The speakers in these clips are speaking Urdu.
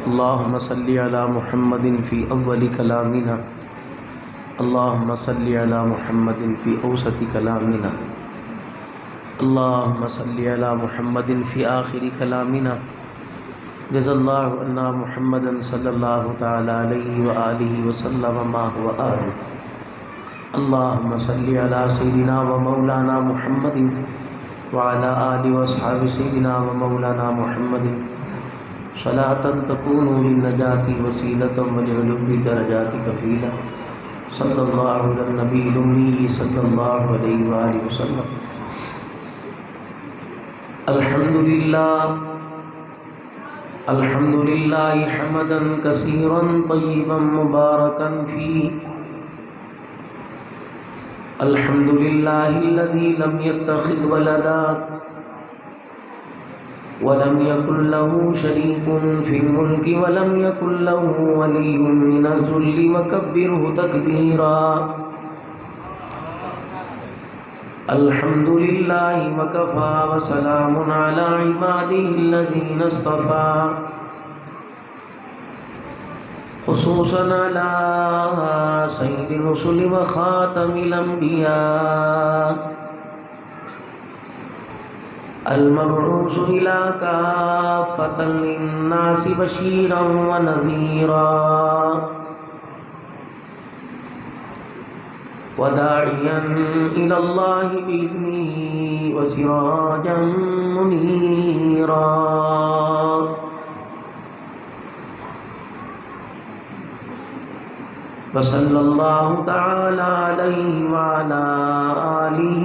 اللهم صل على محمد في أول كلامنا، اللهم صل على محمد في أوسط كلامنا، اللهم صل على محمد في آخر كلامنا. جزا الله عنا محمدا صلى الله تعالى عليه وآله وسلم ما هو آله. اللهم صل على سيدنا ومولانا محمد وعلى آل واصحاب سيدنا ومولانا محمد صلاة تكون للنجاة وسيلة ولعلو درجات كفيلة. صلى الله على النبي الأمي صلى الله عليه وآله وسلم. الحمد لله حمدا كثيرا طيبا مباركا فيه. الحمد لله الذي لم يتخذ ولدا ولم يكن له شريك في الملك ولم يكن له ولي من الذل وكبره تكبيرا. الحمد لله وكفى وسلام على عباده الذين اصطفى، خصوصا على سيد الرسل وخاتم الأنبياء المبعوث إلى كافة للناس بشيرا ونذيرا وداعيا إلى الله بإذنه وسراجا منيرا. وصلى الله تعالى عليه وعلى آله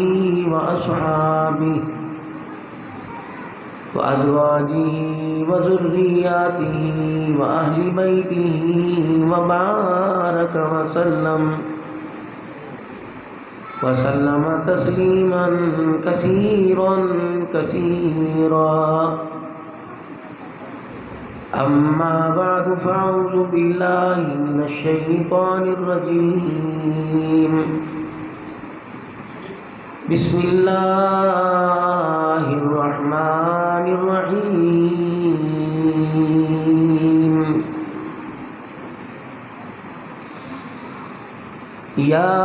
وأصحابه وأزواجه وذرياته وأهل بيته وبارك وسلم تسليما كثيرا كثيرا. أما بعد فأعوذ بالله من الشيطان الرجيم. بسم الله الرحمن الرحيم. يا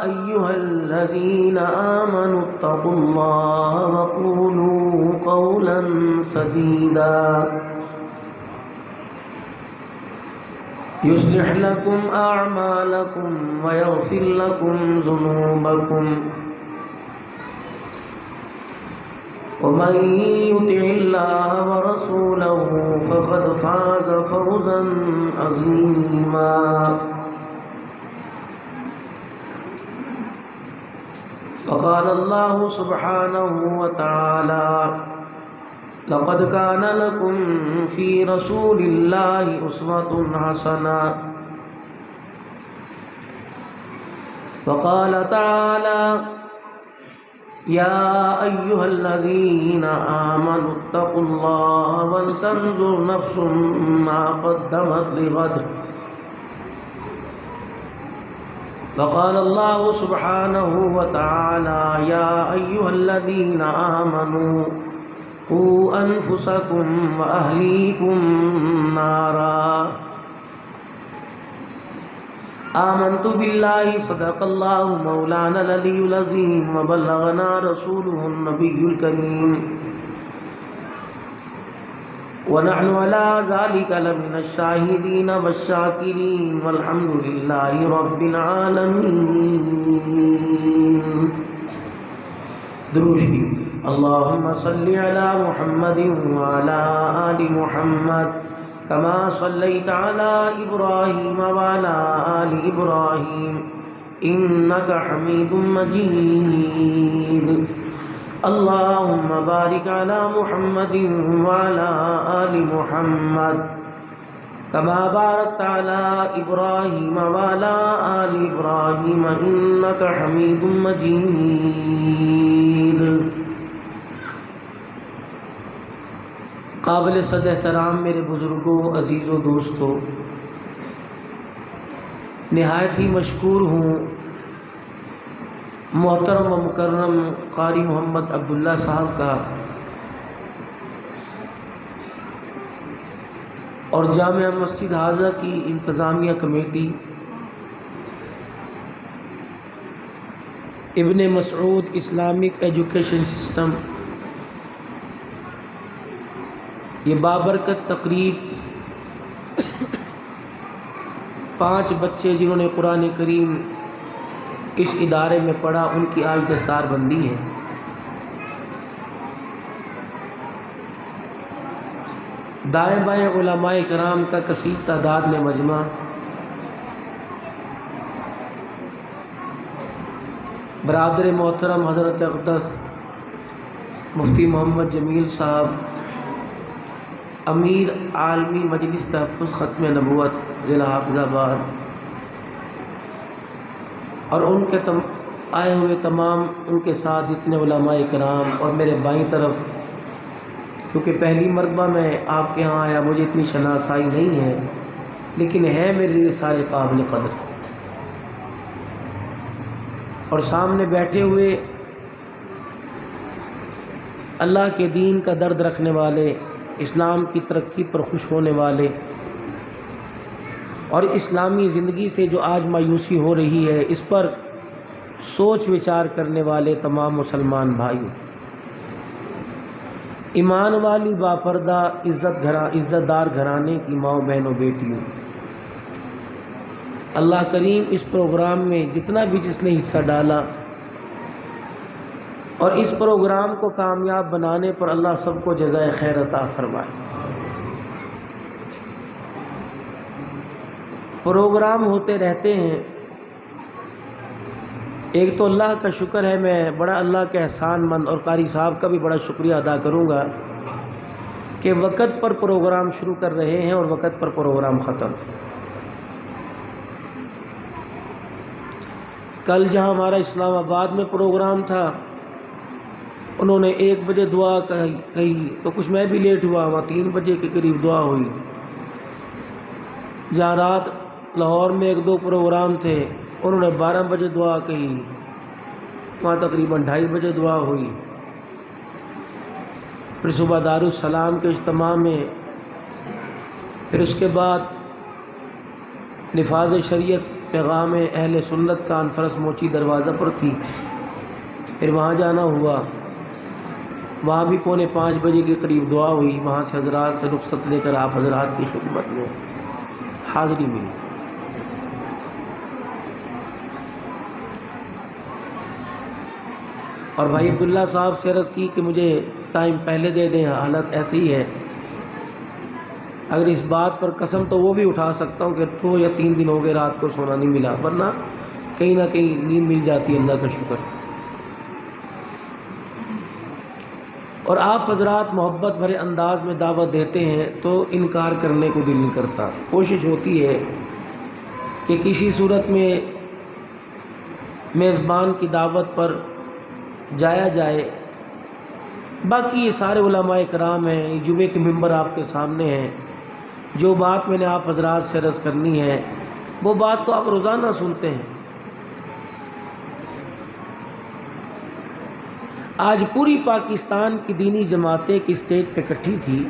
أيها الذين آمنوا اتقوا الله وقولوا قولا سديدا يصلح لكم أعمالكم ويغفر لكم ذنوبكم، ومن يطع الله ورسوله فقد فاز فوزا عظيما. وقال الله سبحانه وتعالى: لقد كان لكم في رسول الله أسوة حسنة. وقال تعالى: يا أيها الذين آمنوا اتقوا الله ولتنظر نفس ما قدمت لغد. وقال الله سبحانه وتعالى: يا أيها الذين آمنوا قوا أنفسكم وأهليكم نارا. آمنت بالله صدق الله مولانا العلي العظيم وبلغنا رسوله النبي الكريم، ونحن على ذلك لمن الشاهدين والشاكرين والحمد لله رب العالمين. دروشی اللهم صل على محمد وعلى آل محمد كما صليت على إبراهيم وعلى آل إبراهيم إنك حميد مجيد. اللهم بارك على محمد وعلى آل محمد كما باركت على إبراهيم وعلى آل إبراهيم إنك حميد مجيد. قابل صد احترام میرے بزرگوں، عزیز و دوستوں، نہایت ہی مشکور ہوں محترم و مکرم قاری محمد عبداللہ صاحب کا اور جامعہ مسجد حاضرہ کی انتظامیہ کمیٹی، ابن مسعود اسلامک ایجوکیشن سسٹم، یہ بابرکت تقریب 5 بچے جنہوں نے قرآن کریم اس ادارے میں پڑھا، ان کی آج دستار بندی ہے۔ دائیں بائیں علماء کرام کا کثیر تعداد میں مجمع، برادر محترم حضرت اقدس مفتی محمد جمیل صاحب، امیر عالمی مجلس تحفظ ختم نبوت ضلع حافظ آباد، اور ان کے آئے ہوئے تمام ان کے ساتھ جتنے علماء کرام، اور میرے بائیں طرف، کیونکہ پہلی مرتبہ میں آپ کے ہاں آیا، مجھے اتنی شناسائی نہیں ہے، لیکن ہے میرے لیے سارے قابل قدر، اور سامنے بیٹھے ہوئے اللہ کے دین کا درد رکھنے والے، اسلام کی ترقی پر خوش ہونے والے، اور اسلامی زندگی سے جو آج مایوسی ہو رہی ہے اس پر سوچ وچار کرنے والے تمام مسلمان بھائی، ایمان والی باپردہ عزت دار گھرانے کی ماؤں بہنوں بیٹیوں، اللہ کریم اس پروگرام میں جتنا بھی جس نے حصہ ڈالا اور اس پروگرام کو کامیاب بنانے پر اللہ سب کو جزائے خیر عطا فرمائے۔ پروگرام ہوتے رہتے ہیں، ایک تو اللہ کا شکر ہے، میں بڑا اللہ کے احسان مند اور قاری صاحب کا بھی بڑا شکریہ ادا کروں گا کہ وقت پر پروگرام شروع کر رہے ہیں اور وقت پر پروگرام ختم۔ کل جہاں ہمارا اسلام آباد میں پروگرام تھا، انہوں نے 1 بجے دعا کہی تو کچھ میں بھی لیٹ ہوا، وہاں 3 بجے کے قریب دعا ہوئی۔ جہاں رات لاہور میں 1-2 پروگرام تھے، انہوں نے 12 بجے دعا کہی، وہاں تقریباً 2:30 بجے دعا ہوئی۔ پھر صبح دارالسلام کے اجتماع میں، پھر اس کے بعد نفاذ شریعت پیغام اہل سنت کانفرنس موچی دروازہ پر تھی، پھر وہاں جانا ہوا، وہاں بھی 4:45 بجے کے قریب دعا ہوئی، وہاں سے حضرات سے رخصت لے کر آپ حضرات کی خدمت میں حاضری ملی۔ اور بھائی عبداللہ صاحب سے عرض کی کہ مجھے ٹائم پہلے دے دیں، حالت ایسی ہی ہے، اگر اس بات پر قسم تو وہ بھی اٹھا سکتا ہوں کہ 2 یا 3 دن ہو گئے رات کو سونا نہیں ملا، ورنہ کہیں نہ کہیں نیند مل جاتی ہے، اللہ کا شکر۔ اور آپ حضرات محبت بھرے انداز میں دعوت دیتے ہیں تو انکار کرنے کو دل نہیں کرتا، کوشش ہوتی ہے کہ کسی صورت میں میزبان کی دعوت پر جایا جائے۔ باقی یہ سارے علماء کرام ہیں، جمعے کے ممبر آپ کے سامنے ہیں، جو بات میں نے آپ حضرات سے عرض کرنی ہے وہ بات تو آپ روزانہ سنتے ہیں۔ آج پوری پاکستان کی دینی جماعتیں کی اسٹیج پہ اکٹھی تھی،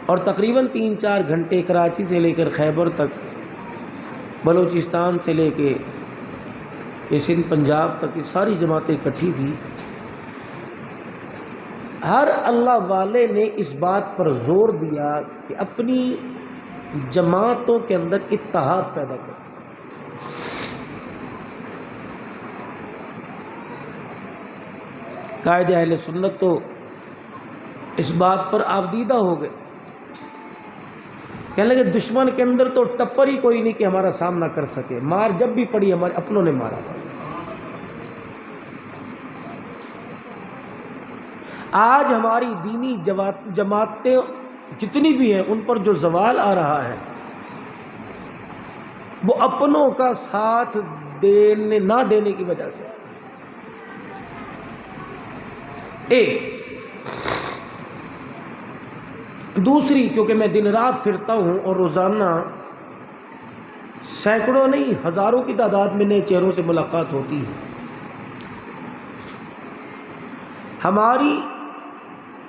اور تقریباً 3-4 گھنٹے کراچی سے لے کر خیبر تک، بلوچستان سے لے کے یہ سندھ پنجاب تک، یہ ساری جماعتیں اکٹھی تھی۔ ہر اللہ والے نے اس بات پر زور دیا کہ اپنی جماعتوں کے اندر اتحاد پیدا کریں۔ قائد اہل سنت تو اس بات پر آبدیدہ ہو گئے، کہنے لگے دشمن کے اندر تو ٹپر ہی کوئی نہیں کہ ہمارا سامنا کر سکے، مار جب بھی پڑی ہمارے اپنوں نے مارا۔ آج ہماری دینی جماعتیں جتنی بھی ہیں ان پر جو زوال آ رہا ہے وہ اپنوں کا ساتھ نہ دینے کی وجہ سے۔ دوسری، کیونکہ میں دن رات پھرتا ہوں اور روزانہ سینکڑوں نہیں ہزاروں کی تعداد میں نئے چہروں سے ملاقات ہوتی ہے۔ ہماری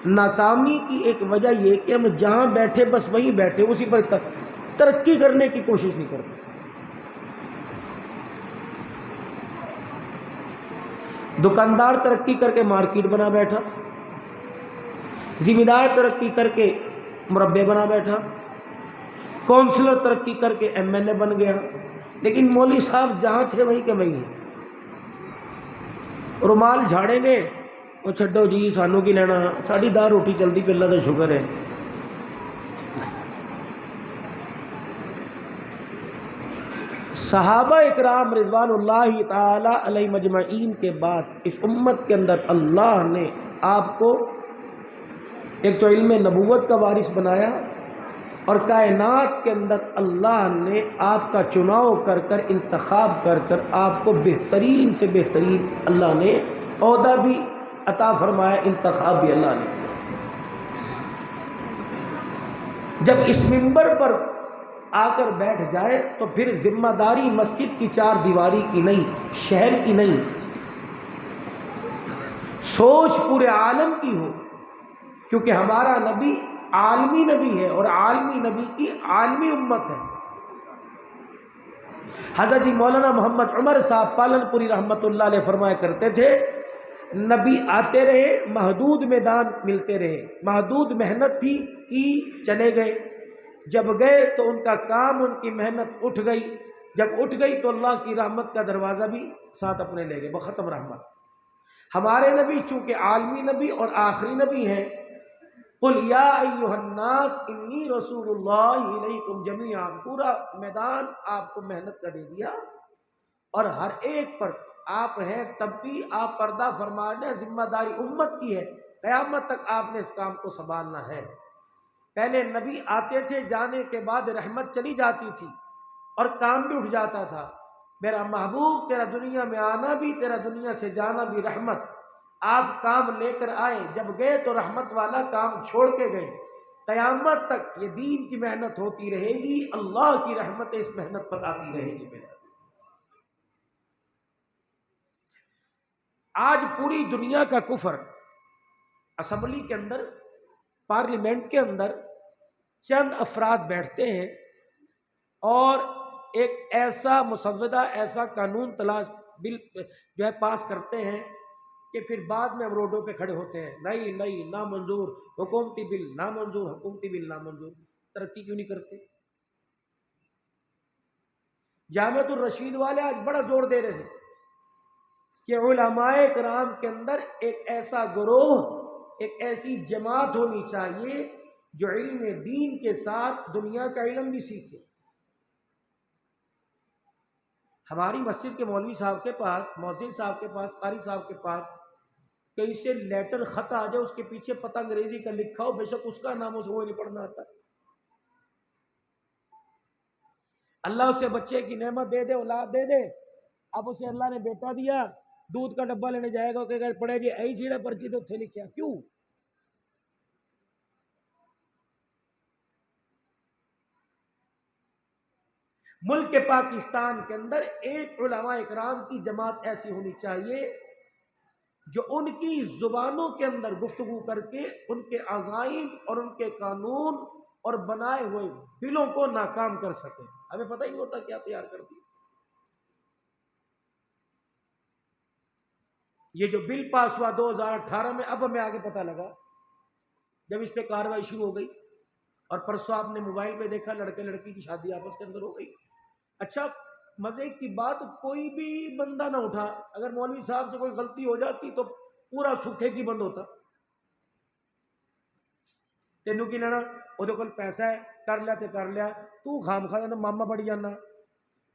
ناکامی کی ایک وجہ یہ کہ ہم جہاں بیٹھے بس وہیں بیٹھے، اسی پر ترقی کرنے کی کوشش نہیں کرتے۔ دکاندار ترقی کر کے مارکیٹ بنا بیٹھا، ذمہ دار ترقی کر کے مربع بنا بیٹھا، کونسلر ترقی کر کے ایم ایل اے بن گیا، لیکن مولوی صاحب جہاں تھے وہیں کے وہیں ہیں۔ رومال جھاڑیں گے وہ چھڈو جی سانوں کی لینا، ساڑی دار روٹی چلتی پہ اللہ کا شکر ہے۔ صحابہ اکرام رضوان اللہ تعالی علیہ مجمعین کے بعد اس امت کے اندر اللہ نے آپ کو ایک تو علم نبوت کا وارث بنایا، اور کائنات کے اندر اللہ نے آپ کا چناؤ کر کر، انتخاب کر کر آپ کو بہترین سے بہترین اللہ نے عہدہ بھی عطا فرمایا، انتخاب بھی اللہ نے۔ جب اس منبر پر آ کر بیٹھ جائے تو پھر ذمہ داری مسجد کی چار دیواری کی نہیں، شہر کی نہیں، سوچ پورے عالم کی ہو، کیونکہ ہمارا نبی عالمی نبی ہے اور عالمی نبی کی عالمی امت ہے۔ حضرت جی مولانا محمد عمر صاحب پالن پوری رحمت اللہ علیہ فرمایا کرتے تھے، نبی آتے رہے، محدود میدان ملتے رہے، محدود محنت تھی کی چلے گئے، جب گئے تو ان کا کام، ان کی محنت اٹھ گئی، جب اٹھ گئی تو اللہ کی رحمت کا دروازہ بھی ساتھ اپنے لے گئے، بختم رحمت۔ ہمارے نبی چونکہ عالمی نبی اور آخری نبی ہیں، قل یا ایھا الناس انی رسول اللہ الیکم جمیعا، پورا میدان آپ کو محنت کا دے دیا، اور ہر ایک پر آپ ہیں، تب بھی آپ پردہ فرمانا، ذمہ داری امت کی ہے، قیامت تک آپ نے اس کام کو سنبھالنا ہے۔ پہلے نبی آتے تھے، جانے کے بعد رحمت چلی جاتی تھی اور کام بھی اٹھ جاتا تھا۔ میرا محبوب تیرا دنیا میں آنا بھی، تیرا دنیا سے جانا بھی رحمت، آپ کام لے کر آئے، جب گئے تو رحمت والا کام چھوڑ کے گئے، قیامت تک یہ دین کی محنت ہوتی رہے گی، اللہ کی رحمت اس محنت پر آتی رہے گی۔ میرا آج پوری دنیا کا کفر اسمبلی کے اندر، پارلیمنٹ کے اندر چند افراد بیٹھتے ہیں اور ایک ایسا مسودہ، ایسا قانون تلاش بل جو ہے پاس کرتے ہیں کہ پھر بعد میں ہم روڈوں پہ کھڑے ہوتے ہیں، نہیں نامنظور، حکومتی بل نامنظور، حکومتی بل نامنظور۔ ترقی کیوں نہیں کرتے؟ جامعۃ الرشید والے آج بڑا زور دے رہے ہیں کہ علماء کرام کے اندر ایک ایسا گروہ، ایک ایسی جماعت ہونی چاہیے جو علم دین کے ساتھ دنیا کا علم بھی سیکھے۔ ہماری مسجد کے مولوی صاحب کے پاس، مؤذن صاحب کے پاس، قاری صاحب کے پاس کہیں سے لیٹر خط آ جائے، اس کے پیچھے پتہ انگریزی کا لکھا ہو، بے شک اس کا نام اسے وہ نہیں پڑھنا آتا۔ اللہ اسے بچے کی نعمت دے دے، اولاد دے دے، اب اسے اللہ نے بیٹا دیا، دودھ کا ڈبہ لینے جائے گا کہ پڑھے جی ایسی چیڑا پرچی تو اتنے لکھیا کیوں؟ ملک پاکستان کے اندر ایک علماء اکرام کی جماعت ایسی ہونی چاہیے جو ان کی زبانوں کے اندر گفتگو کر کے ان کے عزائم اور ان کے قانون اور بنائے ہوئے بلوں کو ناکام کر سکے۔ ہمیں پتہ ہی نہیں ہوتا کیا تیار کرتی۔ یہ جو بل پاس ہوا 2018 میں، اب ہمیں آگے پتہ لگا جب اس پہ کارروائی شروع ہو گئی، اور پرسوں آپ نے موبائل پہ دیکھا لڑکے لڑکی کی شادی آپس کے اندر ہو گئی۔ اچھا مزے کی بات، کوئی بھی بندہ نہ اٹھا، اگر مولوی صاحب سے کوئی غلطی ہو جاتی تو پورا سکھے کی بند ہوتا۔ تینوں کی لینا، وہ کول پیسہ ہے، کر لیا تے کر لیا، تو خام خواہ ماما بڑھ جانا۔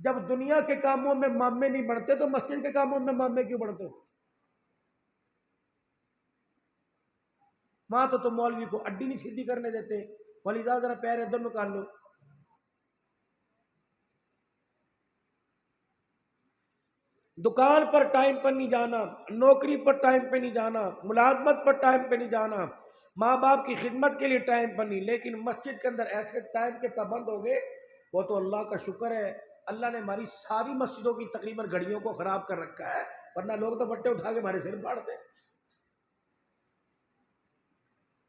جب دنیا کے کاموں میں مامے نہیں بڑھتے تو مسجد کے کاموں میں مامے کیوں بڑھتے؟ وہاں تو تم مولوی کو اڈی نہیں سیدھی کرنے دیتے، مولوی صاحب ذرا پیر ادھر نکال لو۔ دکان پر ٹائم پر نہیں جانا، نوکری پر ٹائم پہ نہیں جانا، ملازمت پر ٹائم پہ نہیں جانا، ماں باپ کی خدمت کے لیے ٹائم پر نہیں، لیکن مسجد کے اندر ایسے ٹائم کے پابند ہو گئے، وہ تو اللہ کا شکر ہے، اللہ نے ہماری ساری مسجدوں کی تقریباً گھڑیوں کو خراب کر رکھا ہے، ورنہ لوگ تو بٹے اٹھا کے ہمارے سر پھاڑتے۔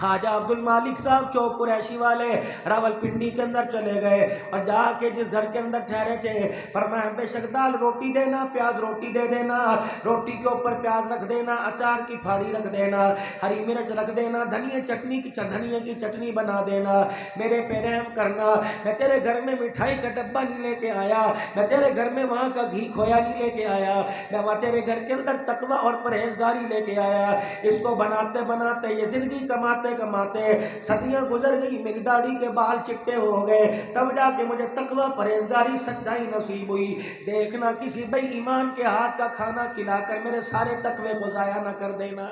خواجہ عبد المالک صاحب چوک قریشی والے راول پنڈی کے اندر چلے گئے اور جا کے جس گھر کے اندر ٹھہرے تھے فرمایا بے شک دال روٹی دینا، پیاز روٹی دے دینا، روٹی کے اوپر پیاز رکھ دینا، اچار کی پھاڑی رکھ دینا، ہری مرچ رکھ دینا، دھنیا کی چٹنی بنا دینا، میرے پہ رحم کرنا، میں تیرے گھر میں مٹھائی کا ڈبہ نہیں لے کے آیا، میں تیرے گھر میں وہاں کا گھی کھویا نہیں لے کے آیا، میں وہاں تیرے گھر کے اندر تقوی اور پرہیزگاری لے کے آیا۔ اس کو بناتے بناتے یہ زندگی کماتے کماتے صدیاں گزر گئی، میری داڑھی کے بال چٹے ہو گئے، تب جا کے مجھے تقوی پرہیزگاری سچائی نصیب ہوئی۔ دیکھنا کسی بے ایمان کے ہاتھ کا کھانا کھلا کر میرے سارے تقوی کو ضائع نہ کر دینا۔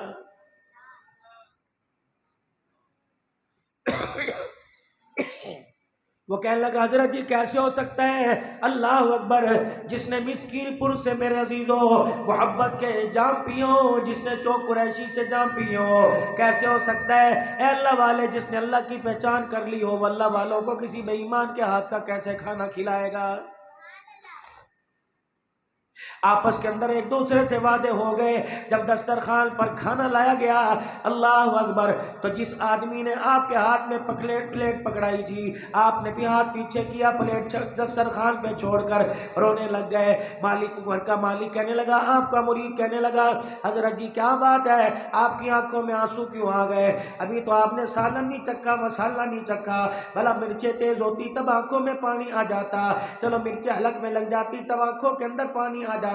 وہ کہنے لگا حضرت جی کیسے ہو سکتا ہے؟ اللہ اکبر، جس نے مسکین پور سے میرے عزیزوں محبت کے جام پیو، جس نے چوک قریشی سے جام پیو، کیسے ہو سکتا ہے؟ اے اللہ والے، جس نے اللہ کی پہچان کر لی ہو، وہ اللہ والوں کو کسی بے ایمان کے ہاتھ کا کیسے کھانا کھلائے گا؟ آپس کے اندر ایک دوسرے سے وعدے ہو گئے۔ جب دسترخوان پر کھانا لایا گیا، اللہ اکبر، تو جس آدمی نے آپ کے ہاتھ میں پلیٹ پکڑائی تھی، آپ نے بھی ہاتھ پیچھے کیا، پلیٹ دسترخوان پہ چھوڑ کر رونے لگ گئے۔ مالک گھر کا مالک کہنے لگا، آپ کا مرید کہنے لگا، حضرت جی کیا بات ہے، آپ کی آنکھوں میں آنسو کیوں آ گئے؟ ابھی تو آپ نے سالن نہیں چکھا، مسالہ نہیں چکھا، بھلا مرچیں تیز ہوتی تب آنکھوں میں پانی آ جاتا، چلو مرچیں حلق میں لگ جاتی تب آنکھوں کے اندر پانی آ جاتا،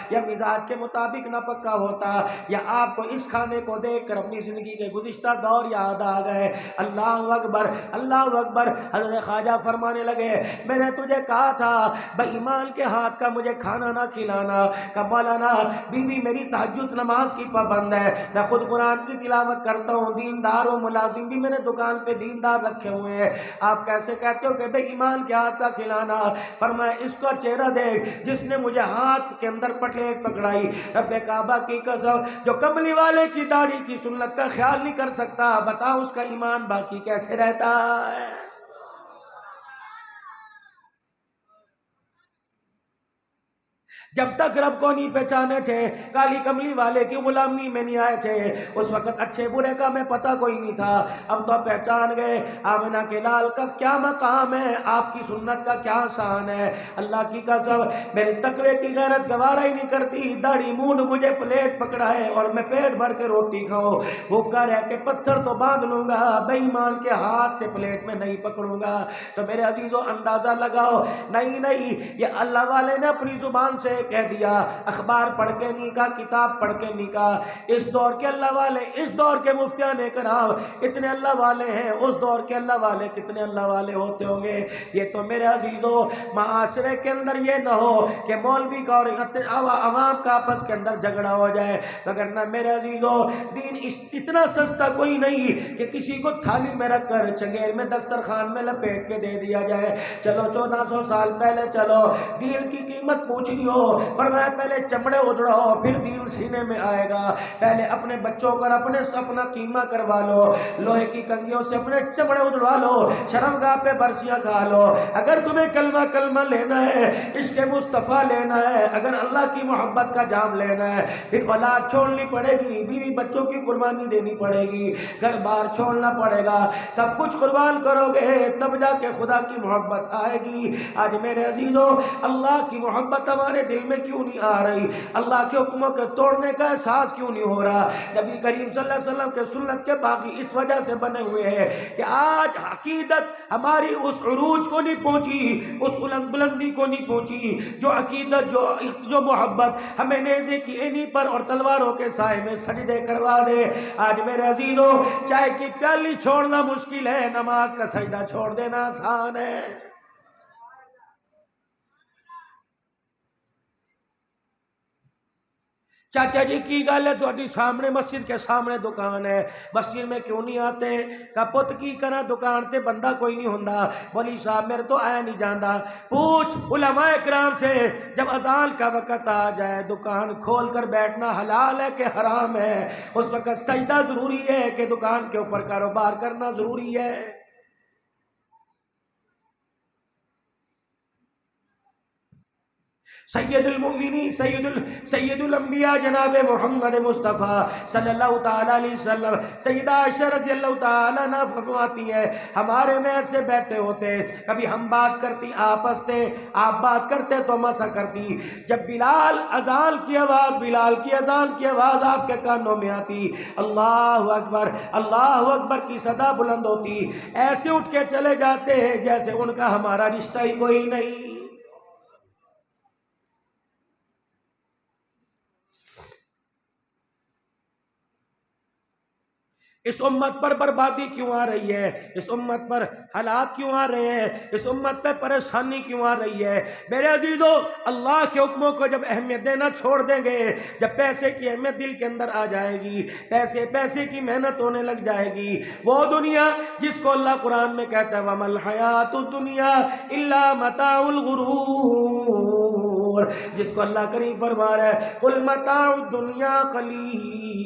یا مزاج کے مطابق نہ پکا ہوتا، یا آپ کو اس کھانے کو دیکھ کر اپنی زندگی کے گزشتہ دور یاد آ گئے۔ اللہ اکبر، اللہ اکبر۔ حضرت خواجہ فرمانے لگے، میں نے تجھے کہا تھا بے ایمان کے ہاتھ کا مجھے کھانا نہ کھلانا، کہ مولانا بیوی میری تہجد نماز کی پابند ہے، میں خود قرآن کی تلاوت کرتا ہوں، دیندار و ملازم بھی میں نے دکان پہ دیندار رکھے ہوئے ہیں، آپ کیسے کہتے ہو کہ بے ایمان کے ہاتھ کا کھلانا؟ فرمایا اس کا چہرہ دیکھ، جس نے مجھے ہاتھ کے اندر پلیٹ پکڑائی، رب کعبہ کی قسم، جو کملی والے کی داڑھی کی سنت کا خیال نہیں کر سکتا، بتا اس کا ایمان باقی کیسے رہتا ہے؟ جب تک رب کو نہیں پہچانے تھے، کالی کملی والے کی غلامی میں نہیں آئے تھے، اس وقت اچھے برے کا میں پتہ کوئی نہیں تھا، اب تو پہچان گئے آمنہ کے لال کا کیا مقام ہے، آپ کی سنت کا کیا شان ہے۔ اللہ کی قسم میرے تقوی کی غیرت گوارا ہی نہیں کرتی، داڑھی مونڈ مجھے پلیٹ پکڑائے اور میں پیٹ بھر کے روٹی کھاؤں، بھوکا رہ کے پتھر تو باندھ لوں گا، بے ایمان کے ہاتھ سے پلیٹ میں نہیں پکڑوں گا۔ تو میرے عزیزو اندازہ لگاؤ، نہیں یہ اللہ والے نے اپنی زبان سے کہہ دیا، اخبار پڑھ کے نہیں کہا، کتاب پڑھ کے نہیں کہا۔ اس دور کے اللہ والے، اس دور کے مفتیان کرام اتنے اللہ والے ہیں، اس دور کے اللہ والے کتنے اللہ والے ہوتے ہوں گے۔ یہ تو میرے عزیزو معاشرے کے اندر یہ نہ ہو کہ مولوی کا اور عوام کا آپس کے اندر جھگڑا ہو جائے، مگر نہ میرے عزیزو دین اتنا سستا کوئی نہیں کہ کسی کو تھالی میں رکھ کر چنگیر میں دسترخوان میں لپیٹ کے دے دیا جائے۔ چلو 1400 سال پہلے چلو، دین کی قیمت پوچھ لیو، فرمایا پہلے چمڑے اڑاؤ پھر دین سینے میں آئے گا، پہلے اپنے بچوں پر اپنے اپنا قیمہ کروا لو، لوہے کی کنگھیوں سے اپنے چمڑے اڑوا لو، شرم گاہ پہ برسیاں کھا لو، اگر تمہیں کلمہ لینا ہے، عشق مصطفیٰ لینا ہے، اگر اللہ کی محبت کا جام لینا ہے، پھر اولاد چھوڑنی پڑے گی، بیوی بچوں کی قربانی دینی پڑے گی، گھر بار چھوڑنا پڑے گا، سب کچھ قربان کرو گے تب جا کے خدا کی محبت آئے گی۔ آج میرے عزیزو اللہ کی محبت ہمارے دل میں کیوں نہیں آ رہی؟ اللہ کے حکموں کے توڑنے کا احساس کیوں نہیں ہو رہا؟ نبی کریم صلی اللہ علیہ وسلم کے سنت کے باقی اس وجہ سے بنے ہوئے ہیں کہ آج عقیدت ہماری اس عروج کو نہیں پہنچی، اس بلندی کو نہیں پہنچی، جو عقیدت جو محبت ہمیں نیزے کی اینی پر اور تلواروں کے سائے میں سجدے کروا دے۔ آج میرے عزیزو چائے کی پیالی چھوڑنا مشکل ہے، نماز کا سجدہ چھوڑ دینا آسان ہے۔ چاچا جی کی گل ہے، تھوڑی سامنے مسجد کے سامنے دکان ہے، مسجد میں کیوں نہیں آتے؟ کہ پت کی کرا دکان تے بندہ کوئی نہیں ہوندا، مولی صاحب میرے تو آیا نہیں جاندا، پوچھ علماء کرام سے، جب اذان کا وقت آ جائے دکان کھول کر بیٹھنا حلال ہے کہ حرام ہے؟ اس وقت سجدہ ضروری ہے کہ دکان کے اوپر کاروبار کرنا ضروری ہے؟ سید المؤمنین سید الانبیاء جناب محمد مصطفیٰ صلی اللہ تعالیٰ علیہ وسلم سیدہ عائشہ رضی اللہ تعالیٰ عنہا فرماتی ہے ہمارے میں ایسے بیٹھے ہوتے، کبھی ہم بات کرتی آپ ہنستے، آپ بات کرتے تو مسا کرتی، جب بلال اذان کی آواز آپ کے کانوں میں آتی، اللہ اکبر کی صدا بلند ہوتی، ایسے اٹھ کے چلے جاتے ہیں جیسے ان کا ہمارا رشتہ ہی کوئی نہیں۔ اس امت پر بربادی کیوں آ رہی ہے؟ اس امت پر حالات کیوں آ رہے ہیں؟ اس امت پہ پریشانی کیوں آ رہی ہے؟ میرے عزیزو، اللہ کے حکموں کو جب اہمیت دینا چھوڑ دیں گے، جب پیسے کی اہمیت دل کے اندر آ جائے گی، پیسے کی محنت ہونے لگ جائے گی، وہ دنیا جس کو اللہ قرآن میں کہتا ہے وَمَا الْحَيَاةُ الدُّنْيَا إِلَّا مَتَاعُ الْغُرُورِ، جس کو اللہ کریم فرما رہا ہے قُلْ مَتَاعُ الدُّنْيَا قَلِيلٌ،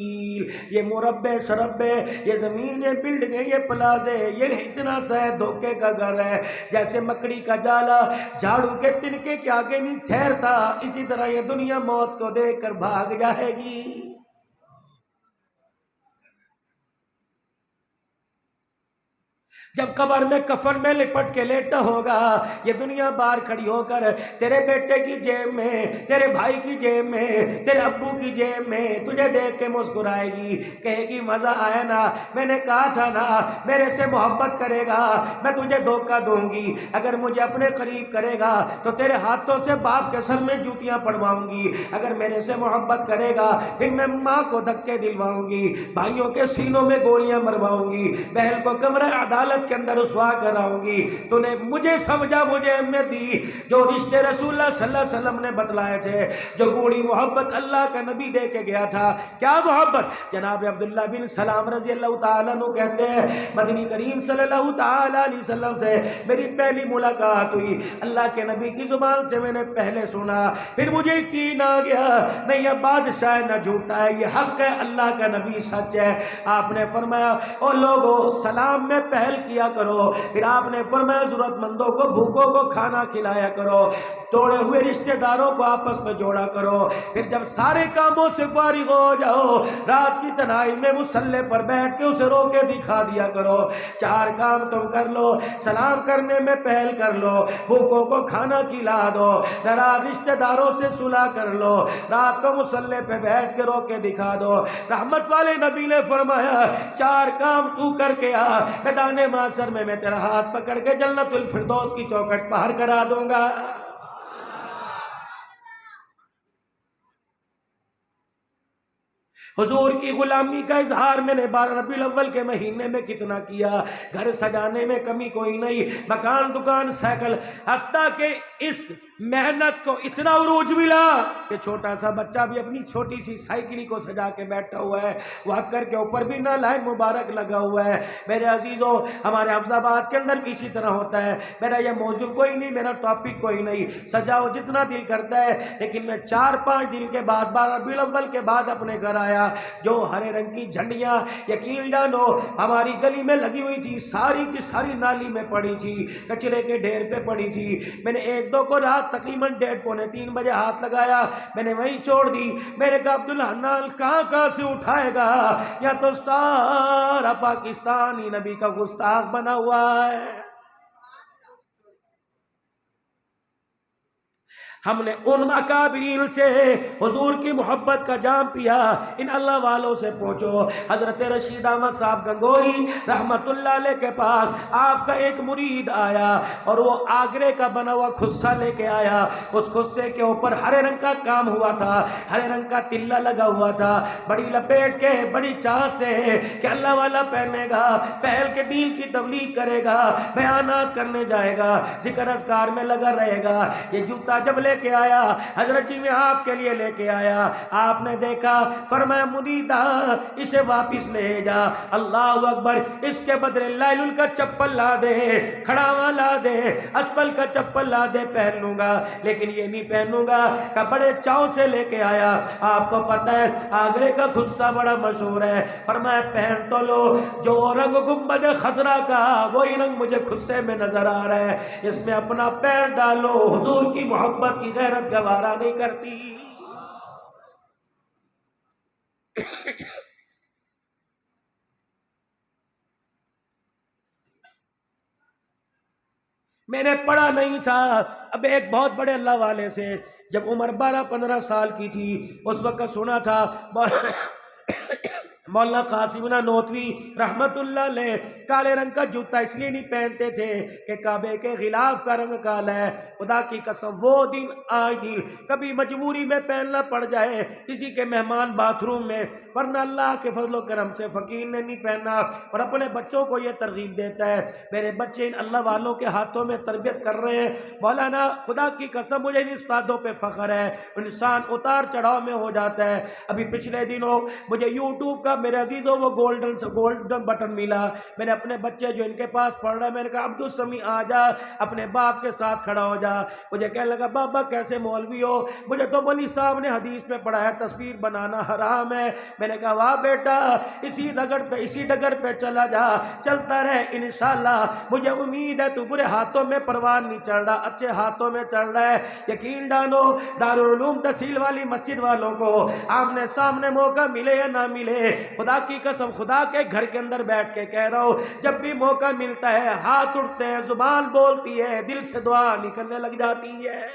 یہ مربع شربے، یہ زمینیں، بلڈنگیں، یہ پلازے، یہ اتنا سا دھوکے کا گھر ہے، جیسے مکڑی کا جالا جھاڑو کے تنکے کے آگے نہیں ٹھہرتا، اسی طرح یہ دنیا موت کو دیکھ کر بھاگ جائے گی۔ جب قبر میں کفن میں لپٹ کے لیٹا ہوگا، یہ دنیا باہر کھڑی ہو کر تیرے بیٹے کی جیب میں، تیرے بھائی کی جیب میں، تیرے ابو کی جیب میں تجھے دیکھ کے مسکرائے گی، کہے گی مزہ آیا نا، میں نے کہا تھا نا میرے سے محبت کرے گا میں تجھے دھوکہ دوں گی، اگر مجھے اپنے قریب کرے گا تو تیرے ہاتھوں سے باپ کے سر میں جوتیاں پڑواؤں گی، اگر میرے سے محبت کرے گا پھر میں ماں کو دھکے دلواؤں گی، بھائیوں کے سینوں میں گولیاں مرواؤں گی، بہن کو کمرہ عدالت کے اندر رسوا کراؤں گی۔ تو نے مجھے سمجھا، مجھے اہمیت دی، جو رشتے رسول اللہ صلی اللہ علیہ وسلم نے بتلائے تھے، جو گوڑی محبت اللہ کا نبی دے کے گیا تھا۔ کیا محبت؟ جناب عبداللہ بن سلام رضی اللہ تعالیٰ عنہ کہتے ہیں مدنی کریم صلی اللہ تعالیٰ علیہ وسلم سے میری پہلی ملاقات ہوئی، اللہ کے نبی کی زبان سے میں نے پہلے سنا، پھر مجھے یقین آ گیا نہیں یہ بادشاہ نہ جھوٹا ہے، یہ حق ہے، اللہ کا نبی سچ ہے۔ آپ نے فرمایا او لوگو سلام میں پہل کیا کرو، پھر آپ نے فرمایا ضرورت مندوں کو، بھوکوں کو کھانا کھلایا کرو، توڑے ہوئے رشتہ داروں کو آپس میں جوڑا کرو، پھر جب سارے کاموں سے فارغ ہو جاؤ رات کی تنہائی میں مصلی پر بیٹھ کے اسے رو کے دکھا دیا کرو۔ 4 کام تم کر لو، سلام کرنے میں پہل کر لو، بھوکوں کو کھانا کھلا دو، ناراض رشتہ داروں سے صلح کر لو، رات کو مصلی پہ بیٹھ کے رو کے دکھا دو۔ رحمت والے نبی نے فرمایا 4 کام تو کر کے آ، میدان معاشر میں تیرا ہاتھ پکڑ کے جنت الفردوس کی چوکھٹ پار کرا دوں گا۔ حضور کی غلامی کا اظہار میں نے 12 ربیع الاول کے مہینے میں کتنا کیا، گھر سجانے میں کمی کوئی نہیں، مکان دکان سائیکل، حتیٰ کہ اس محنت کو اتنا عروج ملا کہ چھوٹا سا بچہ بھی اپنی چھوٹی سی سائیکلی کو سجا کے بیٹھا ہوا ہے، واکر کے اوپر بھی نالائن مبارک لگا ہوا ہے۔ میرے عزیزوں، ہمارے حفظ آباد کے اندر بھی اسی طرح ہوتا ہے۔ میرا یہ موضوع کوئی نہیں، میرا ٹاپک کوئی نہیں، سجاؤ جتنا دل کرتا ہے، لیکن میں 4-5 دن کے بعد 12 ربیع الاول کے بعد اپنے گھر آیا، جو ہرے رنگ کی جھنڈیاں یقین جانو ہماری گلی میں لگی ہوئی تھی، ساری کی ساری نالی میں پڑی تھی، کچرے کے ڈھیر پہ پڑی تھی۔ میں نے 1-2 کو رات تقریباً 2:30-3 بجے ہاتھ لگایا، میں نے وہیں چھوڑ دی۔ میں نے کہا عبداللہ نال کہاں سے اٹھائے گا، یا تو سارا پاکستانی نبی کا گستاخ بنا ہوا ہے۔ ہم نے ان اکابرین سے حضور کی محبت کا جام پیا، ان اللہ والوں سے پوچھو۔ حضرت رشید احمد صاحب گنگوہی رحمت اللہ علیہ کے پاس آپ کا ایک مرید آیا اور وہ آگرے کا بنا ہوا خصہ لے کے آیا، اس خصے کے اوپر ہرے رنگ کا کام ہوا تھا، ہرے رنگ کا تلہ لگا ہوا تھا، بڑی لپیٹ کے بڑی چاہت سے کہ اللہ والا پہنے گا، پہل کے دین کی تبلیغ کرے گا، بیانات کرنے جائے گا، ذکر اذکار میں لگا رہے گا۔ یہ جوتا جب لے کے آیا حضرت جی میں آپ کے لیے لے کے آیا، آپ نے دیکھا، فرمایا مریدا اسے واپس لے جا، اللہ اکبر، اس کے بدلے لائلول کا چپل لا دے، کھڑاواں لا دے، اسپل کا چپل لا دے، پہن لوں گا، لیکن یہ نہیں پہنوں گا۔ کہ بڑے چاؤ سے لے کے آیا، آپ کو پتہ ہے آگرے کا خصہ بڑا مشہور ہے، فرمایا پہن تو لو، جو رنگ گنبد خضرا کا وہی رنگ مجھے خصے میں نظر آ رہا ہے، اس میں اپنا پیر ڈالو، حضور کی محبت کی غیرت گوارا نہیں کرتی۔ میں نے پڑھا نہیں تھا، اب ایک بہت بڑے اللہ والے سے جب عمر 12-15 سال کی تھی اس وقت سنا تھا مولانا قاسم نانوتوی رحمت اللہ علیہ کالے رنگ کا جوتا اس لیے نہیں پہنتے تھے کہ کعبے کے غلاف کا رنگ کالا ہے۔ خدا کی قسم وہ دن آج دن کبھی مجبوری میں پہننا پڑ جائے کسی کے مہمان باتھ روم میں، ورنہ اللہ کے فضل و کرم سے فقیر نے نہیں پہننا، اور اپنے بچوں کو یہ ترغیب دیتا ہے۔ میرے بچے ان اللہ والوں کے ہاتھوں میں تربیت کر رہے ہیں مولانا، خدا کی قسم مجھے ان استادوں پہ فخر ہے۔ انسان اتار چڑھاؤ میں ہو جاتا ہے۔ ابھی پچھلے دنوں مجھے یوٹیوب کا میرے عزیزوں وہ گولڈن بٹن ملا، میں نے اپنے بچے جو ان کے پاس پڑھ رہا ہے میں نے کہا عبدالسمیع آ جا اپنے باپ کے ساتھ کھڑا ہو جا۔ مجھے کہنے لگا بابا کیسے مولوی ہو، مجھے تو مولوی صاحب نے حدیث میں پڑھا ہے تصویر بنانا حرام ہے۔ میں نے کہا واہ بیٹا اسی ڈگر پہ چلا جا، چلتا رہے انشاءاللہ، مجھے امید ہے تو برے ہاتھوں میں پروان نہیں چڑھ رہا، اچھے ہاتھوں میں چڑھ رہا ہے۔ یقین جانو دارالعلوم تحصیل والی مسجد والوں کو آمنے سامنے موقع ملے یا نہ ملے، خدا کی قسم خدا کے گھر کے اندر بیٹھ کے کہہ رہا ہوں جب بھی موقع ملتا ہے ہاتھ اٹھتے ہیں، زبان بولتی ہے، دل سے دعا نکلنے لگ جاتی ہے۔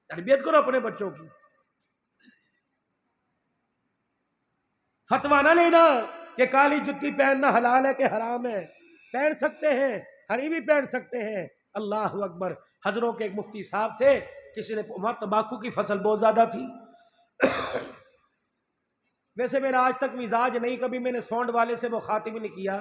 تربیت کرو اپنے بچوں کی۔ فتویٰ نہ لینا کہ کالی جتی پہننا حلال ہے کہ حرام ہے، پہن سکتے ہیں، ہری بھی پہن سکتے ہیں۔ اللہ اکبر۔ حضروں کے ایک مفتی صاحب تھے، کسی نے وہاں تمباکو کی فصل بہت زیادہ تھی، ویسے میرا آج تک مزاج نہیں، کبھی میں نے سونڈ والے سے مخاطب نہیں کیا،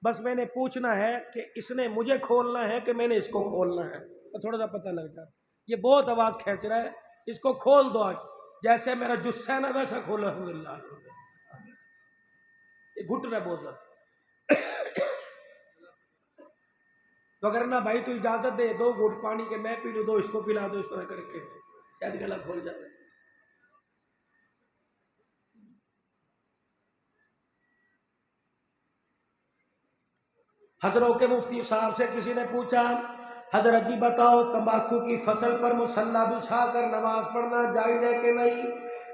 بس میں نے پوچھنا ہے کہ اس نے مجھے کھولنا ہے کہ میں نے اس کو کھولنا ہے، تو تھوڑا سا پتہ لگ جائے۔ یہ بہت آواز کھینچ رہا ہے، اس کو کھول دو، آج جیسے میرا جسہ ہے نا ویسا کھولو الحمدللہ۔ یہ گھٹ رہا ہے بہت زیادہ، وگرنہ بھائی تو اجازت دے، 2 گھٹ پانی کے میں پی لوں، 2 اس کو پلا دو، اس طرح کر کے شاید گلا کھول جائے۔ حضروں کے مفتی صاحب سے کسی نے پوچھا حضرت جی بتاؤ تمباکو کی فصل پر مصلی بچھا کر نماز پڑھنا جائز ہے کہ نہیں؟